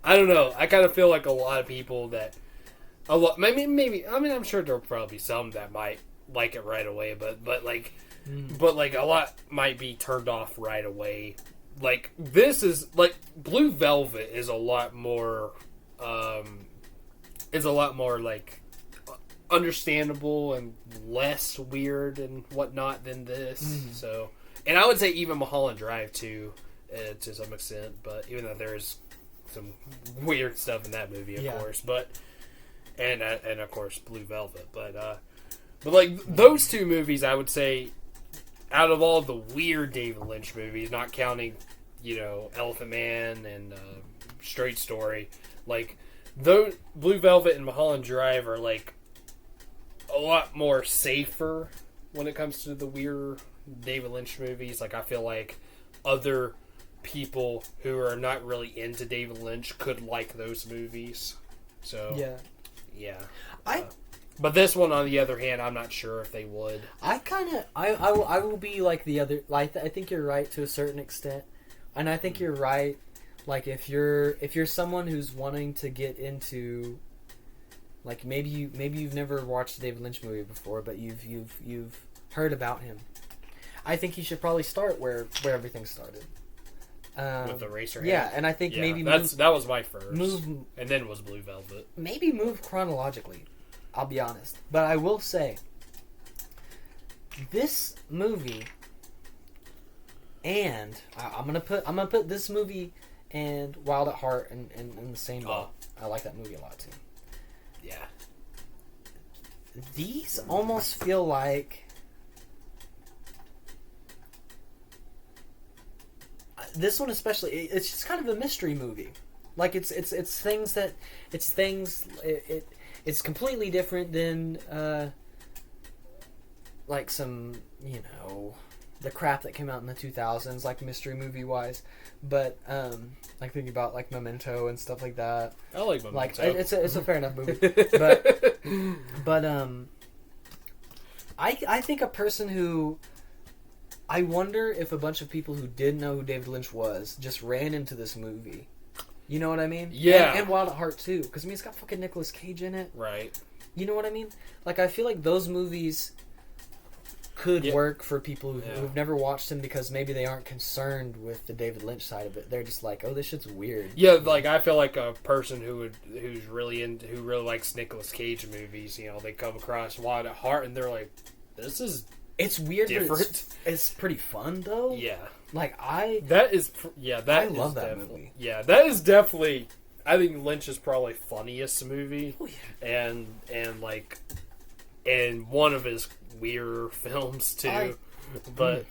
I don't know. I kind of feel like a lot of people that, maybe, I mean, I'm sure there'll probably be some that might like it right away, but like a lot might be turned off right away. Like, this is, like, Blue Velvet is a lot more, like, understandable and less weird and whatnot than this. So, and I would say even Mulholland Drive too, to some extent. But even though there is some weird stuff in that movie, of course. But and of course Blue Velvet. But like those 2 movies, I would say, out of all the weird David Lynch movies, not counting, Elephant Man and Straight Story, like those Blue Velvet and Mulholland Drive are like a lot more safer when it comes to the weirder David Lynch movies. Like, I feel like other people who are not really into David Lynch could like those movies. So yeah. But this one, on the other hand, I'm not sure if they would. I will be like the other. Like, I think you're right to a certain extent, and I think you're right. Like, if you're someone who's wanting to get into, like, maybe you've never watched a David Lynch movie before, but you've heard about him. I think you should probably start where everything started. With the Eraserhead. Yeah, and I think maybe that was my first. And then was Blue Velvet. Maybe move chronologically. I'll be honest, but I will say this movie, and I'm gonna put this movie and Wild at Heart in the same boat. I like that movie a lot too. Yeah. These almost feel like this one especially. It's just kind of a mystery movie. Like it's It's completely different than like some, the crap that came out in the 2000s, like mystery movie wise. But like thinking about like Memento and stuff like that. I like Memento. Like it's a fair enough movie. But I think a person who, I wonder if a bunch of people who didn't know who David Lynch was just ran into this movie. You know what I mean? Yeah. And Wild at Heart too, because it's got fucking Nicolas Cage in it. Right. You know what I mean? Like, I feel like those movies could work for people who've never watched him, because maybe they aren't concerned with the David Lynch side of it. They're just like, oh, this shit's weird. Yeah, like I feel like a person who really likes Nicolas Cage movies. They come across Wild at Heart and they're like, this is. It's weird, different. But it's pretty fun though. Yeah. Like I love that movie. Yeah, that is definitely. I think Lynch's probably funniest movie, and one of his weirder films too. But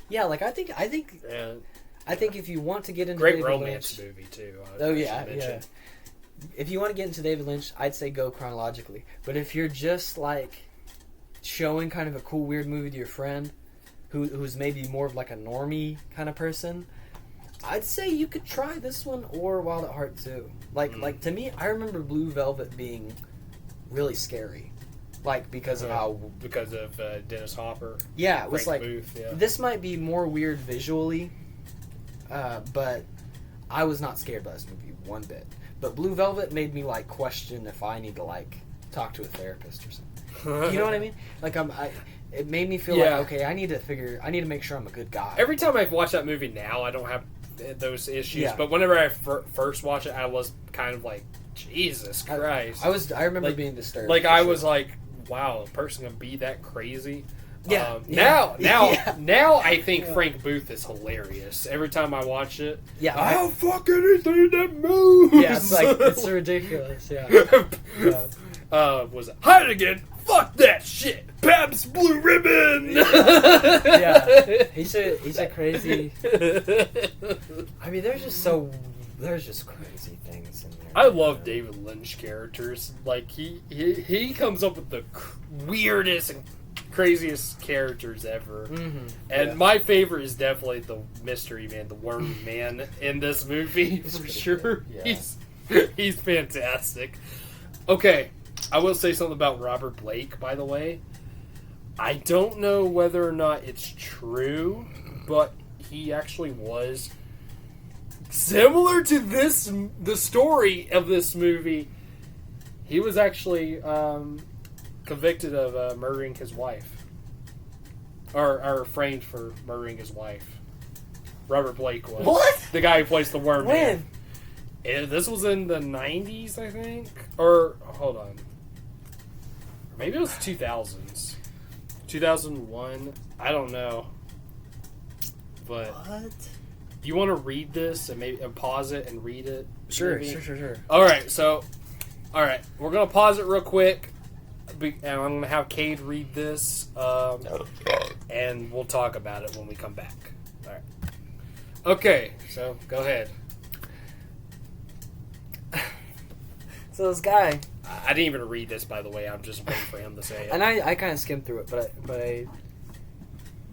yeah, like I think if you want to get into great David romance Lynch, movie too. Yeah. If you want to get into David Lynch, I'd say go chronologically. But if you're just like showing kind of a cool weird movie to your friend who's maybe more of like a normie kind of person, I'd say you could try this one or Wild at Heart too. Like to me, I remember Blue Velvet being really scary, like because of Dennis Hopper. Yeah, it was Frank like Booth, this might be more weird visually, but I was not scared by this movie one bit. But Blue Velvet made me like question if I need to like talk to a therapist or something. You know what I mean? Like it made me feel like, okay, I need to make sure I'm a good guy. Every time I watch that movie now, I don't have those issues. Yeah. But whenever I first watched it, I was kind of like, Jesus Christ. I remember being disturbed. Like I was like, wow, a person can be that crazy. Yeah. Now I think Frank Booth is hilarious. Every time I watch it, I'll fuck anything that moves. Yeah, it's like it's ridiculous. Yeah. Was it hide again? Fuck that shit. Pabst Blue Ribbon. Yeah, he's a crazy. I mean, there's just crazy things in there. I love David Lynch characters. Like he comes up with the weirdest and craziest characters ever. Mm-hmm. And my favorite is definitely the mystery man, the Wormman in this movie for sure. Yeah. He's fantastic. Okay, I will say something about Robert Blake, by the way. I don't know whether or not it's true, but he actually was similar to the story of this movie. He was actually convicted of murdering his wife. Or framed for murdering his wife. Robert Blake was. What? The guy who plays the Wormman. When? This was in the 90s, I think? Or, hold on. Maybe it was 2000s. 2001? I don't know. But What? do you want to read this and maybe pause it and read it? Sure. Maybe? Alright, we're going to pause it real quick. And I'm going to have Cade read this. And we'll talk about it when we come back. Alright. Okay, so go ahead. So this guy, I didn't even read this, by the way. I'm just waiting for him to say it. and I kind of skimmed through it, but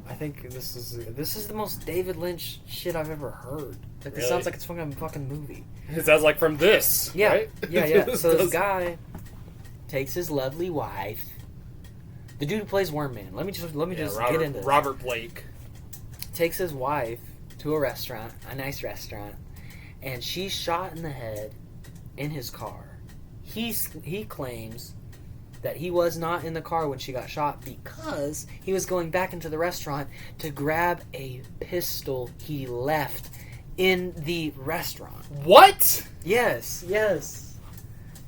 I think this is the most David Lynch shit I've ever heard. Like, Really? It sounds like it's from a fucking movie. It sounds like from this, Yeah, right? yeah. So this guy takes his lovely wife. The dude who plays Wormman. Let me just get into this. Robert Blake. Takes his wife to a restaurant, a nice restaurant, and she's shot in the head in his car. He claims that he was not in the car when she got shot because he was going back into the restaurant to grab a pistol he left in the restaurant. What? Yes.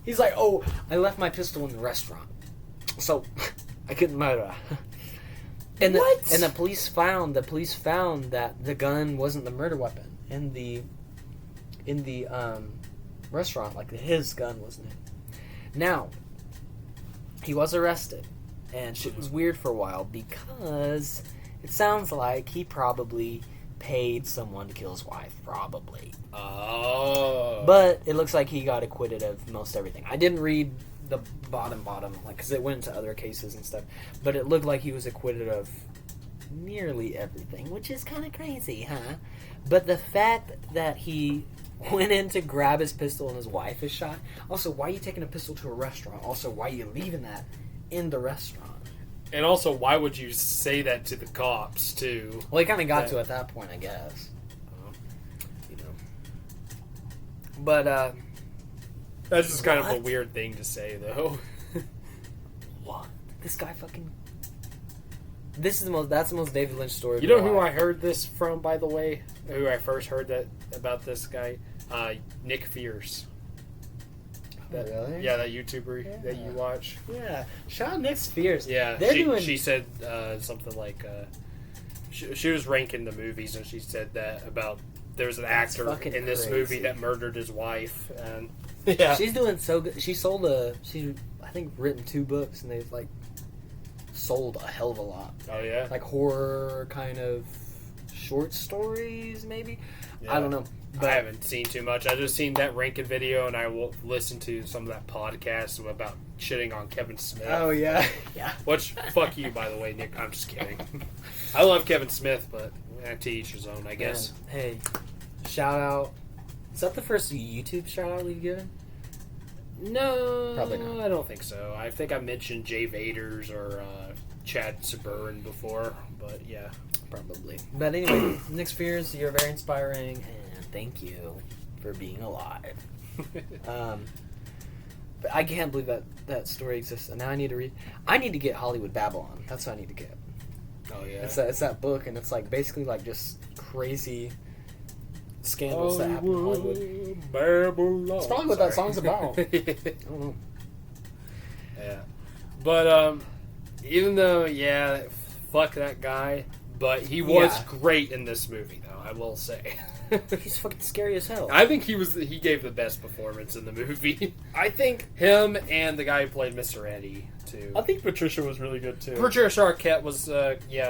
He's like, oh, I left my pistol in the restaurant, so I couldn't murder. And What? The police found that the gun wasn't the murder weapon in the restaurant. Like his gun wasn't it. Now, he was arrested, and shit was weird for a while because it sounds like he probably paid someone to kill his wife. Probably. Oh. But it looks like he got acquitted of most everything. I didn't read the bottom, like, because it went into other cases and stuff. But it looked like he was acquitted of nearly everything, which is kind of crazy, huh? But the fact that he went in to grab his pistol and his wife is shot. Also, why are you taking a pistol to a restaurant? Also, why are you leaving that in the restaurant? And also, why would you say that to the cops, too? Well, he kind of got to at that point, I guess. You know. But, That's just kind of a What? weird thing to say, though. what? This guy fucking... That's the most David Lynch story. You know who I heard this from, by the way? Who I first heard about this guy? Nick Fierce. Really? Yeah, that YouTuber that you watch. Yeah. Shout out Nick Spears. Yeah, They're she said something like... she was ranking the movies, and she said that about... There was an actor in this movie that murdered his wife, and... Yeah. She's doing so good. She's I think, written 2 books, and they've, like, sold a hell of a lot. Oh, yeah? Like, horror kind of short stories, maybe? Yeah. I don't know. But I haven't seen too much. I just seen that ranking video, and I will listen to some of that podcast about shitting on Kevin Smith. Oh, yeah. Yeah. Which, fuck you, by the way, Nick. I'm just kidding. I love Kevin Smith, but to each his own, I guess. Man, hey, shout out. Is that the first YouTube shout out we've given? No, Probably not. I don't think so. I think I mentioned Jay Vaders or Chad Saburin before, but yeah. Probably. But anyway, Nick Spears, you're very inspiring, and thank you for being alive. But I can't believe that story exists, and now I need to get Hollywood Babylon. That's what I need to get. Oh yeah. It's that book, and it's like basically like just crazy scandals that happen in Hollywood. Babylon. That's probably what that song's about. I Yeah. don't know. But even though fuck that guy, but he was great in this movie, though, I will say. He's fucking scary as hell. I think he gave the best performance in the movie. I think Him and the guy who played Mr. Eddie, too. I think Patricia was really good too. Patricia Arquette was,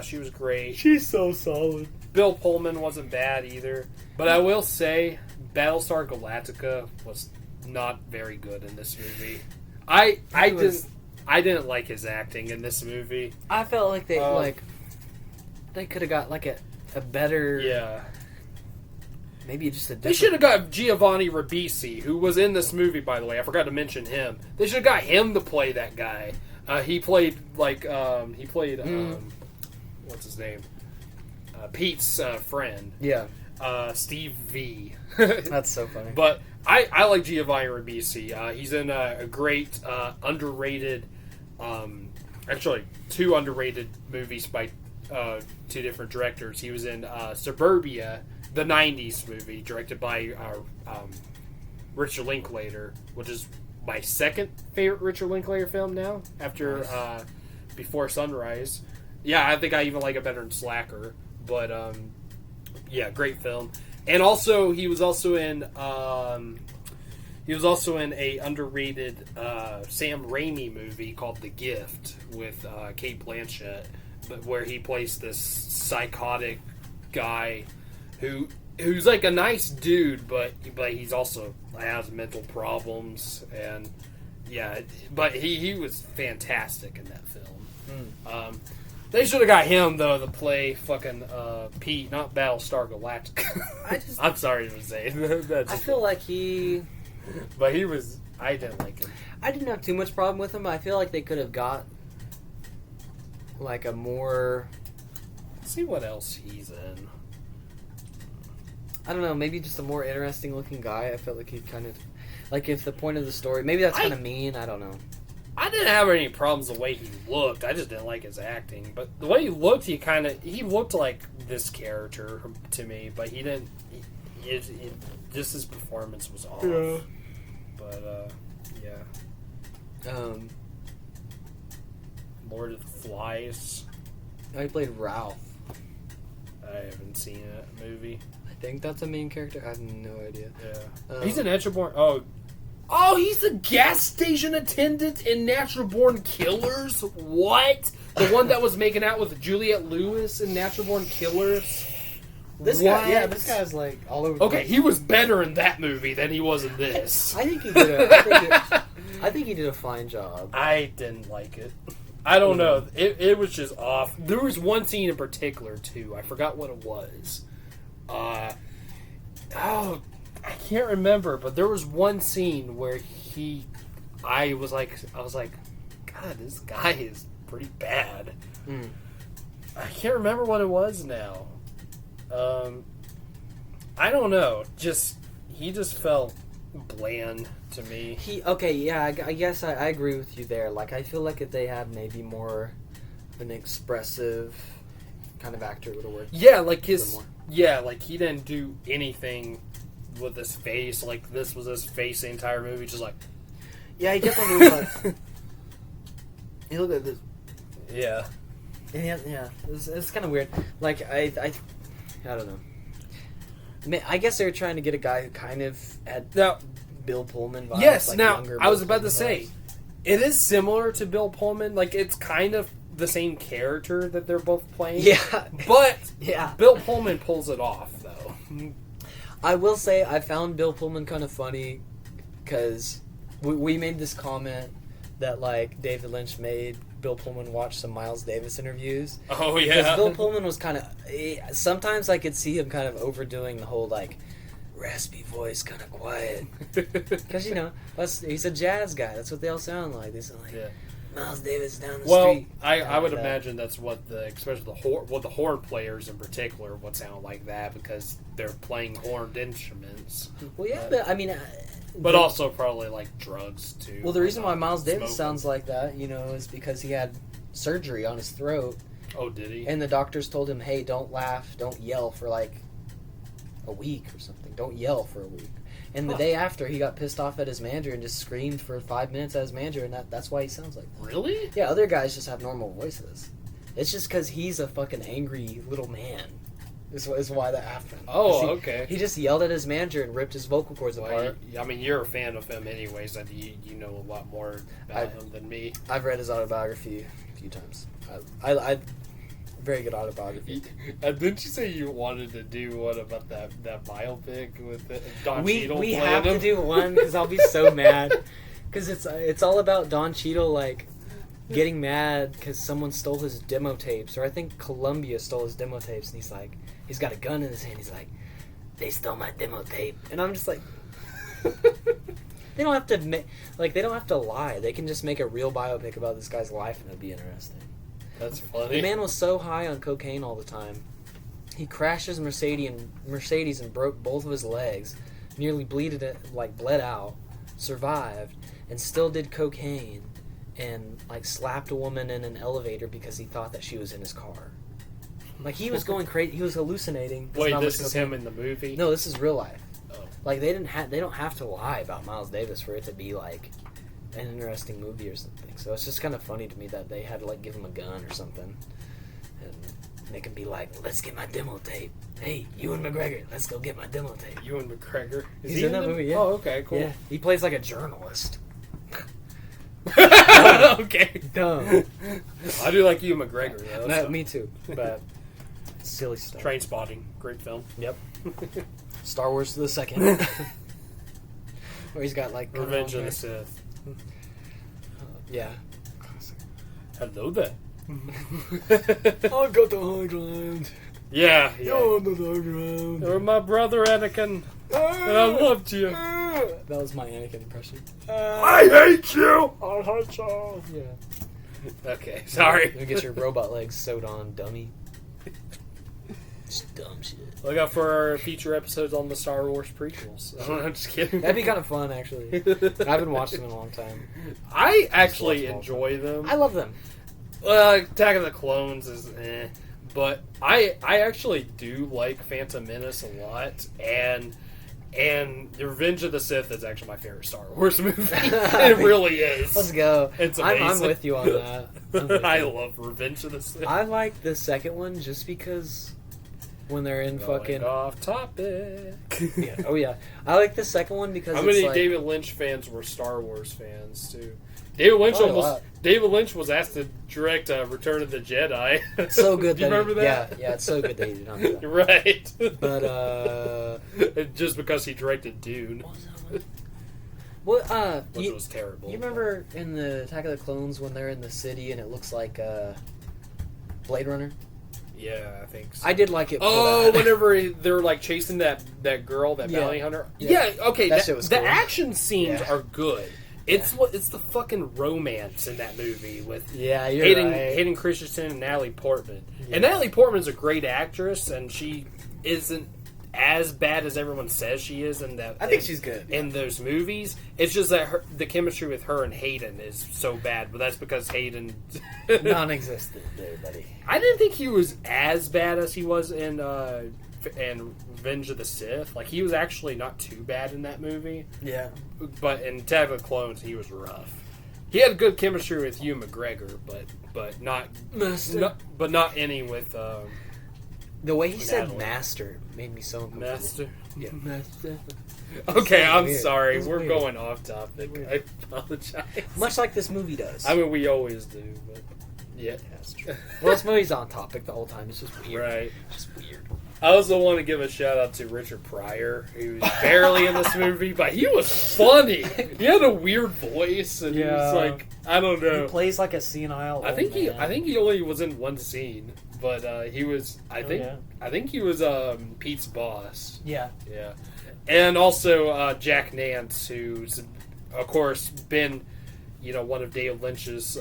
she was great. She's so solid. Bill Pullman wasn't bad either. But I will say, Battlestar Galactica was not very good in this movie. I I didn't like his acting in this movie. I felt like they could have got like a better, Yeah. maybe just a different. They should have got Giovanni Ribisi, who was in this movie, by the way. I forgot to mention him. They should have got him to play that guy. He played what's his name? Pete's friend. Yeah, Steve V. that's so funny. But I like Giovanni Ribisi. He's in a great underrated, actually 2 underrated movies by 2 different directors. He was in Suburbia, the 90s movie, directed by Richard Linklater, which is my second favorite Richard Linklater film now, after Before Sunrise. Yeah, I think I even like it better than Slacker. But, yeah, great film. And also, he was also in a underrated Sam Raimi movie called The Gift with Cate Blanchett, but where he plays this psychotic guy who's like a nice dude, but he's also has mental problems, and yeah, but he was fantastic in that film. They should have got him though to play fucking Pete, not Battlestar Galactica. I'm sorry to say it. I feel like but he was. I didn't like him. I didn't have too much problem with him. I feel like they could have got like a more. Let's see what else he's in. I don't know, maybe just a more interesting looking guy. I felt like he kind of, like, if the point of the story, maybe that's kind of mean. I don't know. I didn't have any problems the way he looked. I just didn't like his acting. But the way he looked, he looked like this character to me. But he didn't. Just his performance was off. Yeah. But yeah. Lord of the Flies. He played Ralph. I haven't seen that movie. I think that's a main character. I have no idea. Yeah. He's a Natural Born. Oh, he's the gas station attendant in Natural Born Killers? What? The one that was making out with Juliette Lewis in Natural Born Killers? This guy's like all over. Okay, he was better in that movie than he was in this. I think he did a fine job. I didn't like it. I don't know. It was just off. There was one scene in particular too. I forgot what it was. I can't remember, but there was one scene where I was like, God, this guy is pretty bad. I can't remember what it was now. I don't know. He just felt bland to me. I guess I agree with you there. Like, I feel like if they had maybe more of an expressive kind of actor, it would have worked. Yeah, like he didn't do anything with his face. Like, this was his face the entire movie, just like. Yeah, he definitely was like. He looked at this. Yeah. Yeah. It's kind of weird. Like, I don't know. I guess they were trying to get a guy who kind of had Bill Pullman vibes. Yes, like now, younger I was Bill about to Pullman say, vibes. it is similar to Bill Pullman. Like, it's kind of the same character that they're both playing. Yeah. But yeah. Bill Pullman pulls it off, though. I will say I found Bill Pullman kind of funny because we made this comment that, like, David Lynch made Bill Pullman watch some Miles Davis interviews. Oh, yeah. Because Bill Pullman was kind of... Sometimes I could see him kind of overdoing the whole, like, raspy voice, kind of quiet. Because, he's a jazz guy. That's what they all sound like. They sound like Miles Davis down the street. I would imagine that's what especially the horn players in particular would sound like that, because they're playing horned instruments. Well, yeah, but I mean... But also probably like drugs too. Well, the reason why Miles Davis smoking. sounds like that, is because he had surgery on his throat. Oh, did he? And the doctors told him, hey, don't laugh, don't yell for like a week or something. Don't yell for a week. And the day after, he got pissed off at his manager and just screamed for 5 minutes at his manager, and that's why he sounds like that. Really? Yeah, other guys just have normal voices. It's just because he's a fucking angry little man. Is why that happened. Oh, okay. He just yelled at his manager and ripped his vocal cords apart. I mean, you're a fan of him anyways, and you know a lot more about him than me. I've read his autobiography a few times. I very good autobiography. Didn't you say you wanted to do one about that biopic with Don Cheadle? We have to do one because I'll be so mad. Because it's all about Don Cheadle, like getting mad because someone stole his demo tapes, or I think Columbia stole his demo tapes, and he's got a gun in his hand. He's like, they stole my demo tape, and I'm just like, they don't have to they don't have to lie. They can just make a real biopic about this guy's life, and it'll be interesting. That's funny. The man was so high on cocaine all the time. He crashed his Mercedes and broke both of his legs, nearly bled out, survived, and still did cocaine, and slapped a woman in an elevator because he thought that she was in his car. He was going crazy. He was hallucinating. Wait, this is him in the movie? No, this is real life. Oh. They don't have to lie about Miles Davis for it to be an interesting movie or something. So it's just kind of funny to me that they had to give him a gun or something and make him be like, let's get my demo tape. Hey, Ewan McGregor, let's go get my demo tape. Ewan McGregor? He's in that movie, yeah. Oh, okay, cool. Yeah, he plays a journalist. Okay. Dumb. I do like Ewan McGregor, though. No, So. me too. But silly stuff. Train Spotting, great film. Yep. Star Wars the second. Where he's got Revenge of the Sith. Yeah. Hello there. I'll go to high ground. Yeah. You're on the high ground. You're my brother, Anakin. And I loved you. That was my Anakin impression. I hate you. I hate you. Yeah. Okay, sorry. You get your robot legs sewed on, dummy. Just dumb shit. Look out for our future episodes on the Star Wars prequels. I'm just kidding. That'd be kind of fun, actually. I haven't watched them in a long time. I actually enjoy them. I love them. Attack of the Clones is but I actually do like Phantom Menace a lot, and The Revenge of the Sith is actually my favorite Star Wars movie. It really is. Let's go. It's I'm amazing. with you on that. I love Revenge of the Sith. I like the second one just because when they're in fucking off topic. Yeah. Oh yeah, I like the second one because How it's many David Lynch fans were Star Wars fans too? David Lynch was asked to direct Return of the Jedi. So good. Do you remember that? Yeah, it's so good that he did not do that. Right. But just because he directed Dune, what which was terrible. You remember in the Attack of the Clones when they're in the city and it looks like Blade Runner? Yeah, I think so. I did like it. Oh, whenever they're chasing that girl, that bounty hunter. Yeah, okay. That shit was the cool. action scenes Yeah. are good. It's it's the fucking romance in that movie with Yeah, you're Hayden, right. Hayden Christensen and Natalie Portman. Yeah. And Natalie Portman's a great actress, and she isn't as bad as everyone says she is in that. I think she's good. In those movies. It's just that the chemistry with her and Hayden is so bad, but that's because Hayden Non-existent, there, buddy. I didn't think he was as bad as he was in Revenge of the Sith. He was actually not too bad in that movie. Yeah. But in Attack of the Clones, he was rough. He had good chemistry with Hugh McGregor, but not any with The way he said Natalie. "master" made me so uncomfortable. Master. Yeah, master. Okay, I'm weird. sorry. It's We're weird. going off topic. Weird. I apologize. Much like this movie does. I mean, we always do, but yeah, That's true. Well, this movie's on topic the whole time. It's just weird. right. Just weird. I also want to give a shout out to Richard Pryor, who was barely in this movie, but he was funny. He had a weird voice, and he was Yeah. I don't know. He plays like a senile. I old think man. he only was in one scene, but he was. I think he was Pete's boss. Yeah. Yeah, and also Jack Nance, who's of course been, one of David Lynch's,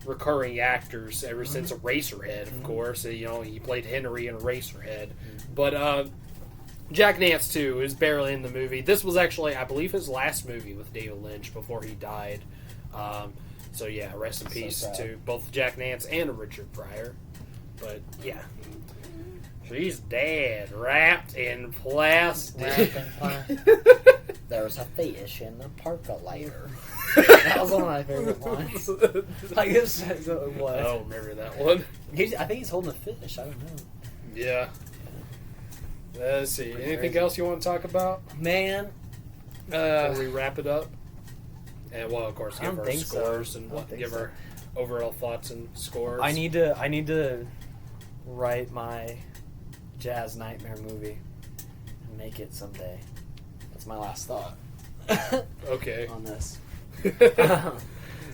recurring actors ever since Eraserhead, of course. He played Henry in Eraserhead. But Jack Nance, too, is barely in the movie. This was actually, I believe, his last movie with David Lynch before he died. So, yeah, rest in peace sad. to both Jack Nance and Richard Pryor. But, yeah. She's dead, wrapped in plastic. There was a fish in the percolator. That was one of my favorite lines. I guess it I was. don't remember that one. I think he's holding a fish. I don't know. Yeah. Let's see. Pretty Anything crazy. else you want to talk about Man, before we wrap it up? And well, of course, I give don't our think so. scores and I don't think give so. our overall thoughts and scores. I need to write my Jazz Nightmare movie and make it someday. That's my last thought Okay. on this.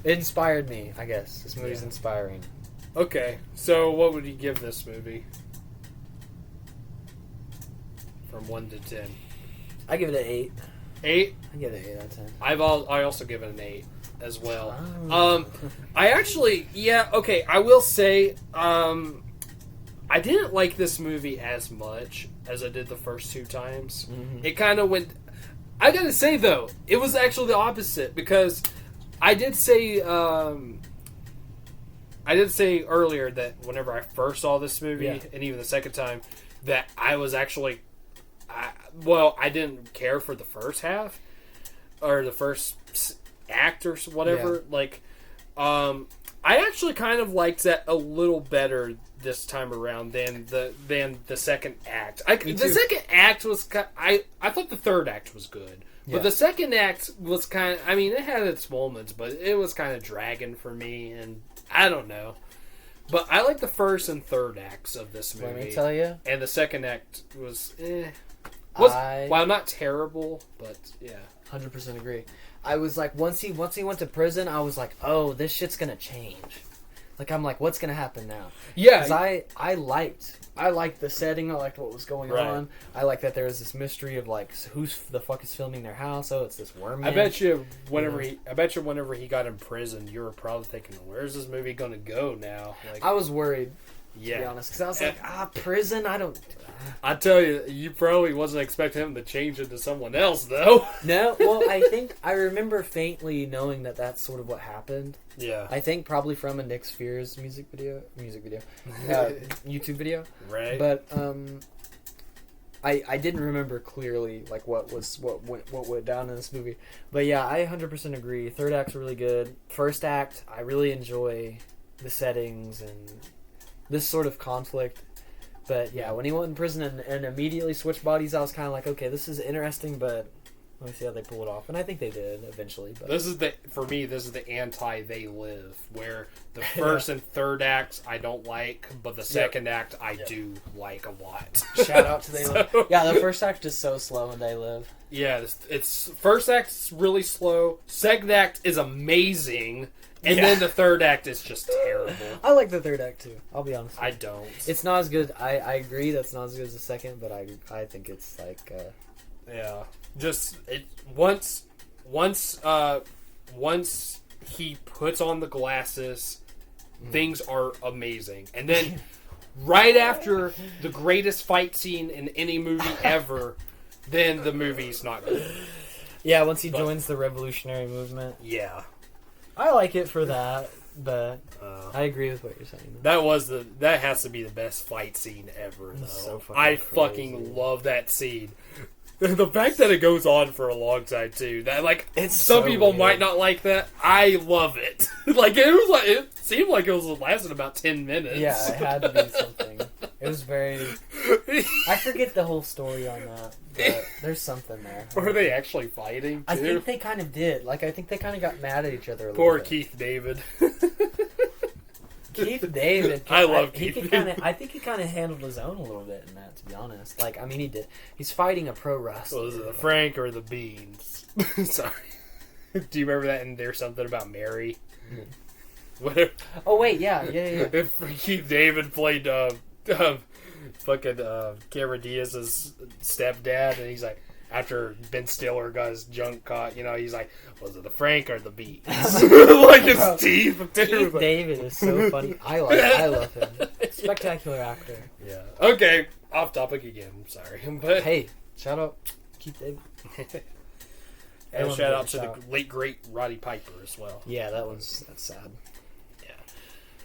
It inspired me, I guess. This movie's Yeah. inspiring. Okay, so what would you give this movie? From 1 to 10. I give it an 8. 8? I give it an 8 out of 10. I also give it an 8 as well. Oh. I actually, okay, I will say, I didn't like this movie as much as I did the first 2 times. Mhm. It kind of went... I gotta say, though, it was actually the opposite, because I did say earlier that whenever I first saw this movie, Yeah. and even the second time, that I was actually... I didn't care for the first half, or the first act, or whatever. Yeah. Like, I actually kind of liked that a little better this time around than the second act. Me The too. second act was I thought the third act was good, Yeah. but the second act was kind of, I mean, it had its moments, but it was kind of dragging for me, and I don't know. But I like the first and third acts of this movie. Let me tell you. And the second act was well, not terrible, but yeah. 100% agree. I was like, once he went to prison, I was like, oh, this shit's gonna change. Like, I'm like, what's gonna happen now? Yeah, Because I liked the setting. I liked what was going Right. on. I like that there was this mystery of like, who's the fuck is filming their house? Oh, it's this Wormman. I bet you whenever he got in prison, you were probably thinking, "Where's this movie going to go now?" Like, I was worried, to be yeah, honest, because I was like, prison. I don't. I tell you, you probably wasn't expecting him to change into someone else, though. No, well, I think I remember faintly knowing that that's sort of what happened. Yeah, I think probably from a Nick Spheres music video, YouTube video. right. But I didn't remember clearly like what went down in this movie. But yeah, I 100% agree. Third act's really good. First act, I really enjoy the settings and this sort of conflict. But yeah, when he went in prison and immediately switched bodies, I was kind of like, okay, this is interesting, but let me see how they pull it off. And I think they did eventually. But This is the anti They Live, where the first and third acts I don't like, but the second act I do like a lot. shout out to They Live. So- Yeah, the first act is so slow in They Live. Yeah, it's first act's really slow. Second act is amazing, and Yeah. then the third act is just terrible. I like the third act too. I'll be honest. I don't. It's not as good. I agree that's not as good as the second, but I think it's like Yeah, just it once he puts on the glasses, things are amazing, and then right after the greatest fight scene in any movie ever, then the movie's not good. yeah. Once he joins the revolutionary movement, Yeah, I like it for that. But uh, I agree with what you're saying. Though. that has to be the best fight scene ever. Though so fucking I crazy. fucking love that scene. The fact that it goes on for a long time too. That like It's some so people weird. might not like that. I love it. It seemed like it was lasting about 10 minutes. Yeah, it had to be something. It was very. I forget the whole story on that, but there's something there. Were they actually fighting? Too? I think they kind of did. Like, I think they kind of got mad at each other a Poor little bit. Keith David. Keith David. I love he Keith could David. kinda, I think he kind of handled his own a little bit in that, to be honest. Like, I mean, he did. He's fighting a pro wrestler. Was it the Frank or the Beans? Sorry. Do you remember that? And there's something about Mary. Whatever. Oh wait, yeah. If Keith David played fucking Cameron Diaz's stepdad, and he's like, after Ben Stiller got his junk caught, he's like, was it the Frank or the Beans? Like his teeth. Keith David is so funny. I love him. Spectacular actor. Yeah. Okay. Off topic again. I'm sorry, but Hey, shout out Keith David. and Everyone shout give out a to shout. the late great Roddy Piper as well. Yeah, that's sad.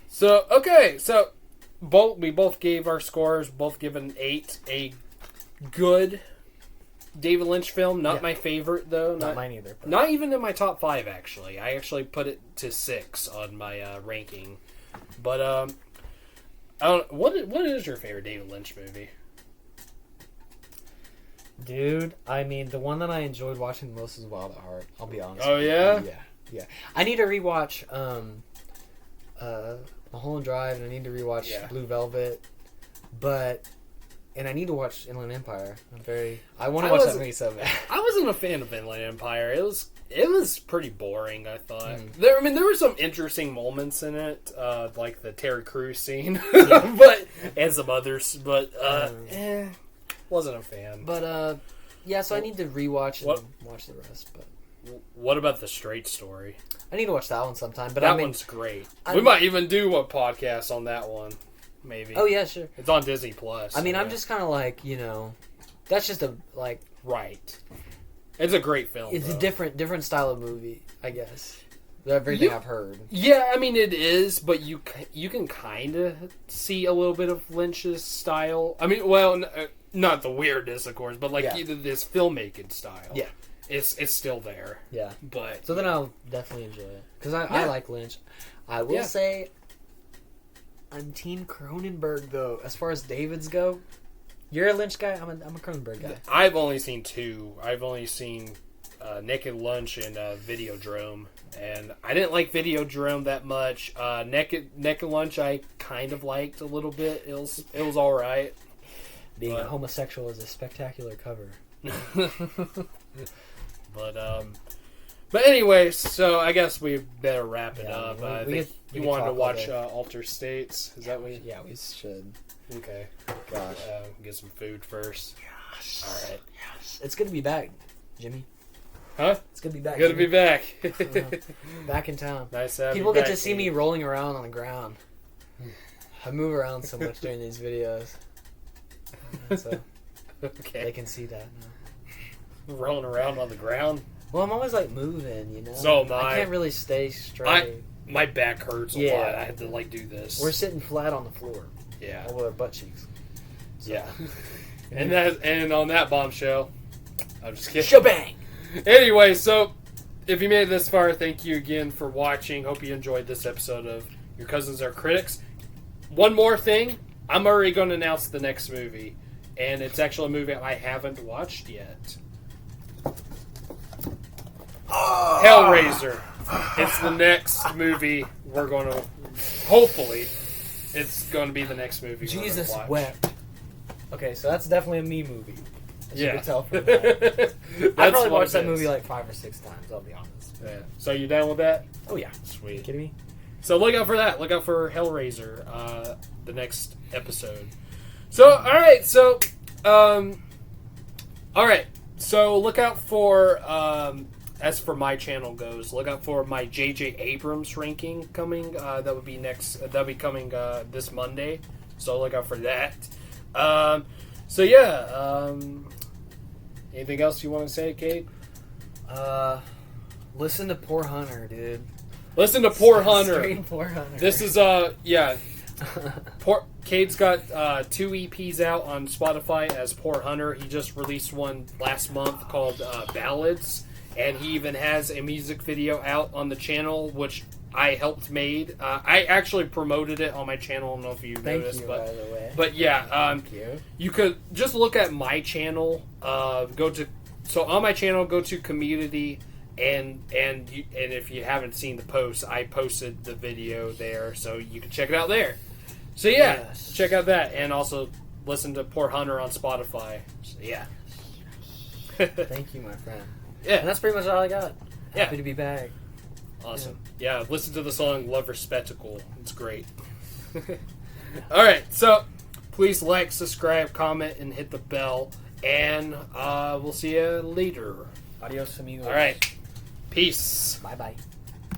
So okay, so we both gave our scores. Both given 8. A good David Lynch film. Not Yeah. my favorite though. Not mine either. But Not even in my top 5 actually. I actually put it to 6 on my ranking. But I don't. What is your favorite David Lynch movie? dude, I mean, the one that I enjoyed watching the most is Wild at Heart. I'll be honest. Oh, with you. yeah? Yeah. I need to rewatch Mulholland Drive, and I need to rewatch Yeah. Blue Velvet, and I need to watch Inland Empire. I want to I watch was- that movie so bad. I was wasn't a fan of Inland Empire. It was pretty boring, I thought. There were some interesting moments in it, like the Terry Crews scene, but and some others. But wasn't a fan. But yeah, so I need to rewatch and watch the rest. But what about The Straight Story? I need to watch that one sometime. But That one's great. We might even do a podcast on that one, maybe. Oh yeah, sure. It's on Disney Plus. I mean, so I'm just kind of like, that's just a like. right. It's a great film. It's though. a different style of movie, I guess. Everything I've heard. Yeah, I mean it is, but you can kind of see a little bit of Lynch's style. I mean, well, not the weirdness, of course, but like this filmmaking style. Yeah, it's still there. Yeah, but so then I'll definitely enjoy it because I like Lynch. I will say, I'm Team Cronenberg though. As far as David's go, you're a Lynch guy. I'm a Cronenberg guy. I've only seen two. I've only seen Naked Lunch and Videodrome, and I didn't like Videodrome that much. Naked Lunch I kind of liked a little bit. It was all right. Being a homosexual is a spectacular cover. But anyway, so I guess we better wrap it up. We I think you wanted to watch Alter States. Is that what? Yeah, we should. Okay. Gosh. Get some food first. Yes. All right. Yes. It's good to be back, Jimmy. Huh? It's good to be back. Good to be back. Back in town. Nice to have People you get back, to see me rolling around on the ground. I move around so much during these videos. So okay. they can see that now. Rolling around on the ground. Well, I'm always like moving, So am I. I can't really stay straight. My back hurts a lot. I had to like do this. We're sitting flat on the floor. Yeah. All with our butt cheeks. So. Yeah. and on that bombshell, I'm just kidding. Shebang! Anyway, so if you made it this far, thank you again for watching. Hope you enjoyed this episode of Your Cousins Are Critics. One more thing. I'm already going to announce the next movie. And it's actually a movie I haven't watched yet. Hellraiser. It's the next movie we're going to... Hopefully, it's going to be the next movie Jesus we're going to watch. wept. Okay, so that's definitely a me movie. As you can tell from that. That's I've probably what watched it that is. movie like 5 or 6 times, I'll be honest. Yeah. So you down with that? Oh yeah. Sweet. Are you kidding me? So look out for that. Look out for Hellraiser, the next episode. So, alright, so, alright, so look out for, as for my channel goes, look out for my J.J. Abrams ranking coming, that'll be coming, this Monday, so look out for that. So yeah, anything else you want to say, Kate? Listen to Poor Hunter, dude. Listen to Poor Hunter. Straight Poor Hunter. This is, yeah. Cade's got 2 EPs out on Spotify as Poor Hunter. He just released one last month called Ballads, and he even has a music video out on the channel, which I helped made. I actually promoted it on my channel. I don't know if you noticed, Thank you, by the way. but yeah, Thank you. you could just look at my channel. So on my channel, go to community. And if you haven't seen the post, I posted the video there, so you can check it out there. So yeah, check out that, and also listen to Poor Hunter on Spotify. So yeah. Thank you, my friend. Yeah, And that's pretty much all I got. Yeah. Happy to be back. awesome. Yeah, listen to the song "Lover Spectacle." It's great. All right, so please like, subscribe, comment, and hit the bell, and we'll see you later. Adios, amigos. All right, peace. Bye-bye.